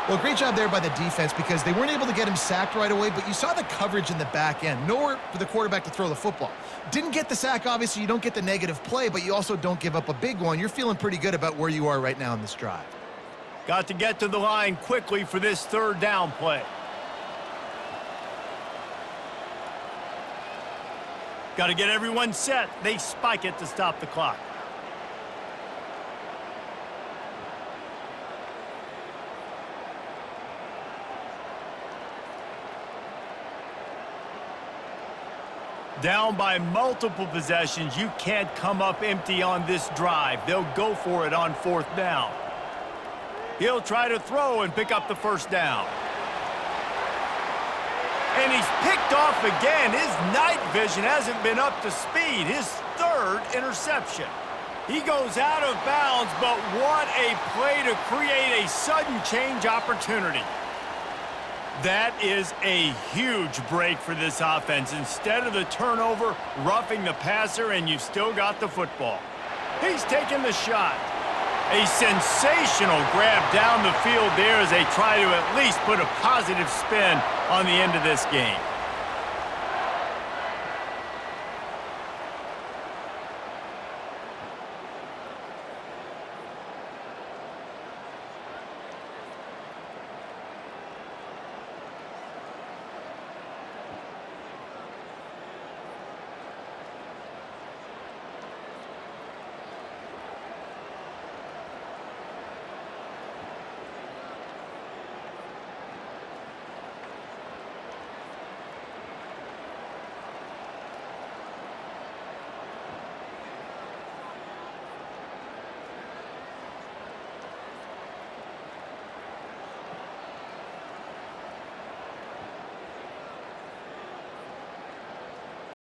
Well, great job there by the defense because they weren't able to get him sacked right away, but you saw the coverage in the back end. Nowhere for the quarterback to throw the football. Didn't get the sack, obviously. You don't get the negative play, but you also don't give up a big one. You're feeling pretty good about where you are right now in this drive. Got to get to the line quickly for this third down play. Got to get everyone set. They spike it to stop the clock. Down by multiple possessions, you can't come up empty on this drive. They'll go for it on fourth down. He'll try to throw and pick up the first down. And he's picked off again. His night vision hasn't been up to speed. His third interception. He goes out of bounds, but what a play to create a sudden change opportunity. That is a huge break for this offense. Instead of the turnover, roughing the passer, and you've still got the football. He's taking the shot. A sensational grab down the field there as they try to at least put a positive spin on the end of this game.